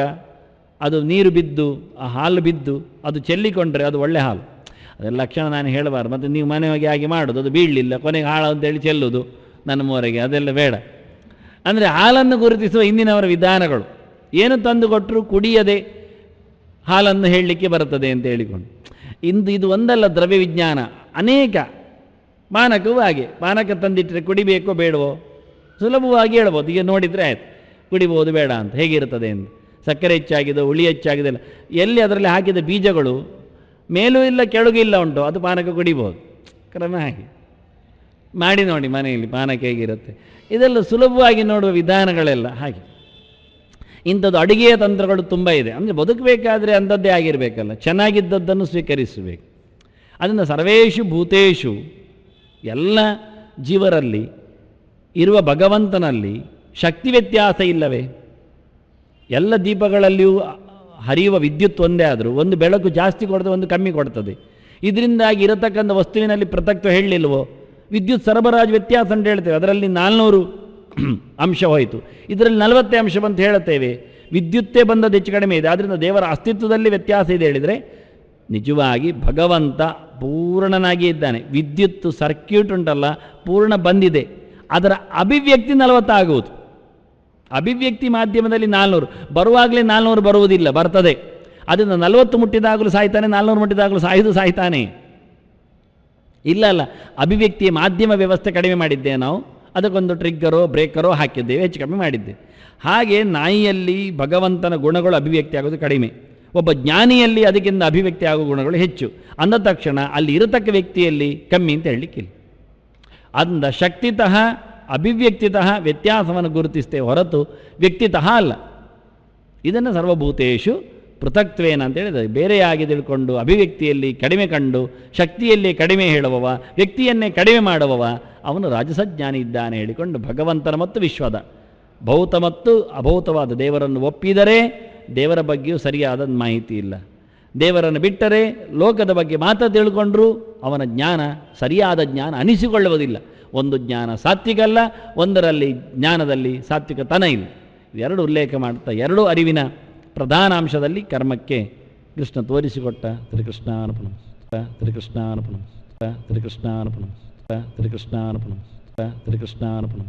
ಅದು ನೀರು ಬಿದ್ದು ಆ ಹಾಲು ಬಿದ್ದು ಅದು ಚೆಲ್ಲಿಕೊಂಡ್ರೆ ಅದು ಒಳ್ಳೆ ಹಾಲು. ಅದೆಲ್ಲ ಲಕ್ಷಣ ನಾನು ಹೇಳಬಾರ್ದು. ಮತ್ತು ನೀವು ಮನೆಯಾಗಿ ಹಾಗೆ ಮಾಡೋದು, ಅದು ಬೀಳಲಿಲ್ಲ ಕೊನೆಗೆ ಹಾಳು ಅಂತೇಳಿ ಚೆಲ್ಲೋದು ನನ್ನ ಮೂವರೆಗೆ, ಅದೆಲ್ಲ ಬೇಡ. ಅಂದರೆ ಹಾಲನ್ನು ಗುರುತಿಸುವ ಇಂದಿನವರ ವಿಧಾನಗಳು ಏನು ತಂದು ಕೊಟ್ಟರು ಕುಡಿಯದೆ ಹಾಲನ್ನು ಹೇಳಲಿಕ್ಕೆ ಬರುತ್ತದೆ ಅಂತ ಹೇಳಿಕೊಂಡು ಇದು ಒಂದಲ್ಲ, ದ್ರವ್ಯ ವಿಜ್ಞಾನ ಅನೇಕ. ಪಾನಕವೂ ಹಾಗೆ, ಪಾನಕ ತಂದಿಟ್ಟರೆ ಕುಡಿಬೇಕೋ ಬೇಡವೋ ಸುಲಭವಾಗಿ ಹೇಳ್ಬೋದು. ಈಗ ನೋಡಿದರೆ ಆಯ್ತು, ಕುಡಿಬೋದು ಬೇಡ ಅಂತ, ಹೇಗಿರ್ತದೆ ಅಂತ. ಸಕ್ಕರೆ ಹೆಚ್ಚಾಗಿದೆ, ಹುಳಿ ಹೆಚ್ಚಾಗಿದೆ, ಎಲ್ಲಿ ಅದರಲ್ಲಿ ಹಾಕಿದ ಬೀಜಗಳು ಮೇಲೂ ಇಲ್ಲ ಕೆಳಗೂ ಇಲ್ಲ ಉಂಟು, ಅದು ಪಾನಕ ಕುಡಿಬೋದು. ಕ್ರಮ ಹಾಗೆ ಮಾಡಿ ನೋಡಿ ಮನೆಯಲ್ಲಿ ಪಾನಕ ಹೇಗಿರುತ್ತೆ. ಇದೆಲ್ಲ ಸುಲಭವಾಗಿ ನೋಡುವ ವಿಧಾನಗಳೆಲ್ಲ ಹಾಗೆ. ಇಂಥದ್ದು ಅಡುಗೆಯ ತಂತ್ರಗಳು ತುಂಬ ಇದೆ. ಅಂದರೆ ಬದುಕಬೇಕಾದ್ರೆ ಅಂಥದ್ದೇ ಆಗಿರಬೇಕಲ್ಲ, ಚೆನ್ನಾಗಿದ್ದದ್ದನ್ನು ಸ್ವೀಕರಿಸಬೇಕು. ಅದನ್ನು ಸರ್ವೇಷು ಭೂತೇಶು, ಎಲ್ಲ ಜೀವರಲ್ಲಿ ಇರುವ ಭಗವಂತನಲ್ಲಿ ಶಕ್ತಿ ವ್ಯತ್ಯಾಸ ಇಲ್ಲವೇ? ಎಲ್ಲ ದೀಪಗಳಲ್ಲಿಯೂ ಹರಿಯುವ ವಿದ್ಯುತ್ ಒಂದೇ ಆದರೂ ಒಂದು ಬೆಳಕು ಜಾಸ್ತಿ ಕೊಡ್ತದೆ, ಒಂದು ಕಮ್ಮಿ ಕೊಡ್ತದೆ. ಇದರಿಂದಾಗಿ ಇರತಕ್ಕಂಥ ವಸ್ತುವಿನಲ್ಲಿ ಪೃಥಕ್ತ್ವ ಹೇಳಲಿಲ್ವೋ? ವಿದ್ಯುತ್ ಸರಬರಾಜು ವ್ಯತ್ಯಾಸ ಅಂತ ಹೇಳ್ತೇವೆ, ಅದರಲ್ಲಿ 400 ಅಂಶ ಹೋಯಿತು, ಇದರಲ್ಲಿ 40 ಅಂಶ ಅಂತ ಹೇಳುತ್ತೇವೆ. ವಿದ್ಯುತ್ತೇ ಬಂದದ್ದು ಹೆಚ್ಚು ಕಡಿಮೆ ಇದೆ. ಆದ್ದರಿಂದ ದೇವರ ಅಸ್ತಿತ್ವದಲ್ಲಿ ವ್ಯತ್ಯಾಸ ಇದೆ ಹೇಳಿದರೆ ನಿಜವಾಗಿ ಭಗವಂತ ಪೂರ್ಣನಾಗಿ ಇದ್ದಾನೆ. ವಿದ್ಯುತ್ ಸರ್ಕ್ಯೂಟ್ ಉಂಟಲ್ಲ ಪೂರ್ಣ ಬಂದಿದೆ, ಅದರ ಅಭಿವ್ಯಕ್ತಿ 40 ಆಗುವುದು. ಅಭಿವ್ಯಕ್ತಿ ಮಾಧ್ಯಮದಲ್ಲಿ 400 ಬರುವಾಗಲೇ 400 ಬರುವುದಿಲ್ಲ, ಬರ್ತದೆ. ಅದನ್ನು 40 ಮುಟ್ಟಿದಾಗಲೂ ಸಾಯ್ತಾನೆ, 400 ಮುಟ್ಟಿದಾಗಲೂ ಸಾಯ್ತಾನೆ. ಇಲ್ಲ ಅಲ್ಲ, ಅಭಿವ್ಯಕ್ತಿಯ ಮಾಧ್ಯಮ ವ್ಯವಸ್ಥೆ ಕಡಿಮೆ ಮಾಡಿದ್ದೇವೆ ನಾವು, ಅದಕ್ಕೊಂದು ಟ್ರಿಗ್ಗರೋ ಬ್ರೇಕರೋ ಹಾಕಿದ್ದೇವೆ, ಹೆಚ್ಚು ಕಡಿಮೆ ಮಾಡಿದ್ದೇವೆ. ಹಾಗೆ ನಾಯಿಯಲ್ಲಿ ಭಗವಂತನ ಗುಣಗಳು ಅಭಿವ್ಯಕ್ತಿ ಆಗೋದು ಕಡಿಮೆ, ಒಬ್ಬ ಜ್ಞಾನಿಯಲ್ಲಿ ಅದಕ್ಕಿಂತ ಅಭಿವ್ಯಕ್ತಿ ಆಗುವ ಗುಣಗಳು ಹೆಚ್ಚು. ಅಂದ ತಕ್ಷಣ ಅಲ್ಲಿ ಇರತಕ್ಕ ವ್ಯಕ್ತಿಯಲ್ಲಿ ಕಮ್ಮಿ ಅಂತ ಹೇಳಲಿಕ್ಕಿಲ್ಲ. ಅಂದ ಶಕ್ತಿತಃ ಅಭಿವ್ಯಕ್ತಿತಃ ವ್ಯತ್ಯಾಸವನ್ನು ಗುರುತಿಸ್ತೇವೆ ಹೊರತು ವ್ಯಕ್ತಿತಃ ಅಲ್ಲ. ಇದನ್ನು ಸರ್ವಭೂತೇಶು ಪೃಥಕ್ತ್ವೇನ ಅಂತ ಹೇಳಿದರೆ, ಬೇರೆಯಾಗಿ ತಿಳ್ಕೊಂಡು ಅಭಿವ್ಯಕ್ತಿಯಲ್ಲಿ ಕಡಿಮೆ ಕಂಡು ಶಕ್ತಿಯಲ್ಲಿ ಕಡಿಮೆ ಹೇಳುವವ, ವ್ಯಕ್ತಿಯನ್ನೇ ಕಡಿಮೆ ಮಾಡುವವ ಅವನು ರಾಜಸಜ್ಞಾನಿ ಇದ್ದಾನೆ ಹೇಳಿಕೊಂಡು ಭಗವಂತನ ಮತ್ತು ವಿಶ್ವದ ಭೌತ ಮತ್ತು ಅಭೌತವಾದ ದೇವರನ್ನು ಒಪ್ಪಿದರೆ ದೇವರ ಬಗ್ಗೆಯೂ ಸರಿಯಾದ ಮಾಹಿತಿ ಇಲ್ಲ. ದೇವರನ್ನು ಬಿಟ್ಟರೆ ಲೋಕದ ಬಗ್ಗೆ ಮಾತ್ರ ತಿಳ್ಕೊಂಡ್ರೂ ಅವನ ಜ್ಞಾನ ಸರಿಯಾದ ಜ್ಞಾನ ಅನಿಸಿಕೊಳ್ಳುವುದಿಲ್ಲ. ಒಂದು ಜ್ಞಾನ ಸಾತ್ವಿಕ ಅಲ್ಲ, ಒಂದರಲ್ಲಿ ಜ್ಞಾನದಲ್ಲಿ ಸಾತ್ವಿಕತನ ಇಲ್ಲ. ಇವೆರಡು ಉಲ್ಲೇಖ ಮಾಡ್ತಾ ಎರಡೂ ಅರಿವಿನ ಪ್ರಧಾನ ಅಂಶದಲ್ಲಿ ಕರ್ಮಕ್ಕೆ ಕೃಷ್ಣ ತೋರಿಸಿಕೊಟ್ಟ. ಶ್ರೀಕೃಷ್ಣಾರ್ಪಣಂ ಶ್ರೀಕೃಷ್ಣಾರ್ಪಣಂ ಶ್ರೀಕೃಷ್ಣಾರ್ಪಣಂ ಶ್ರೀಕೃಷ್ಣಾರ್ಪಣಂ ಶ್ರೀಕೃಷ್ಣಾರ್ಪಣಂ.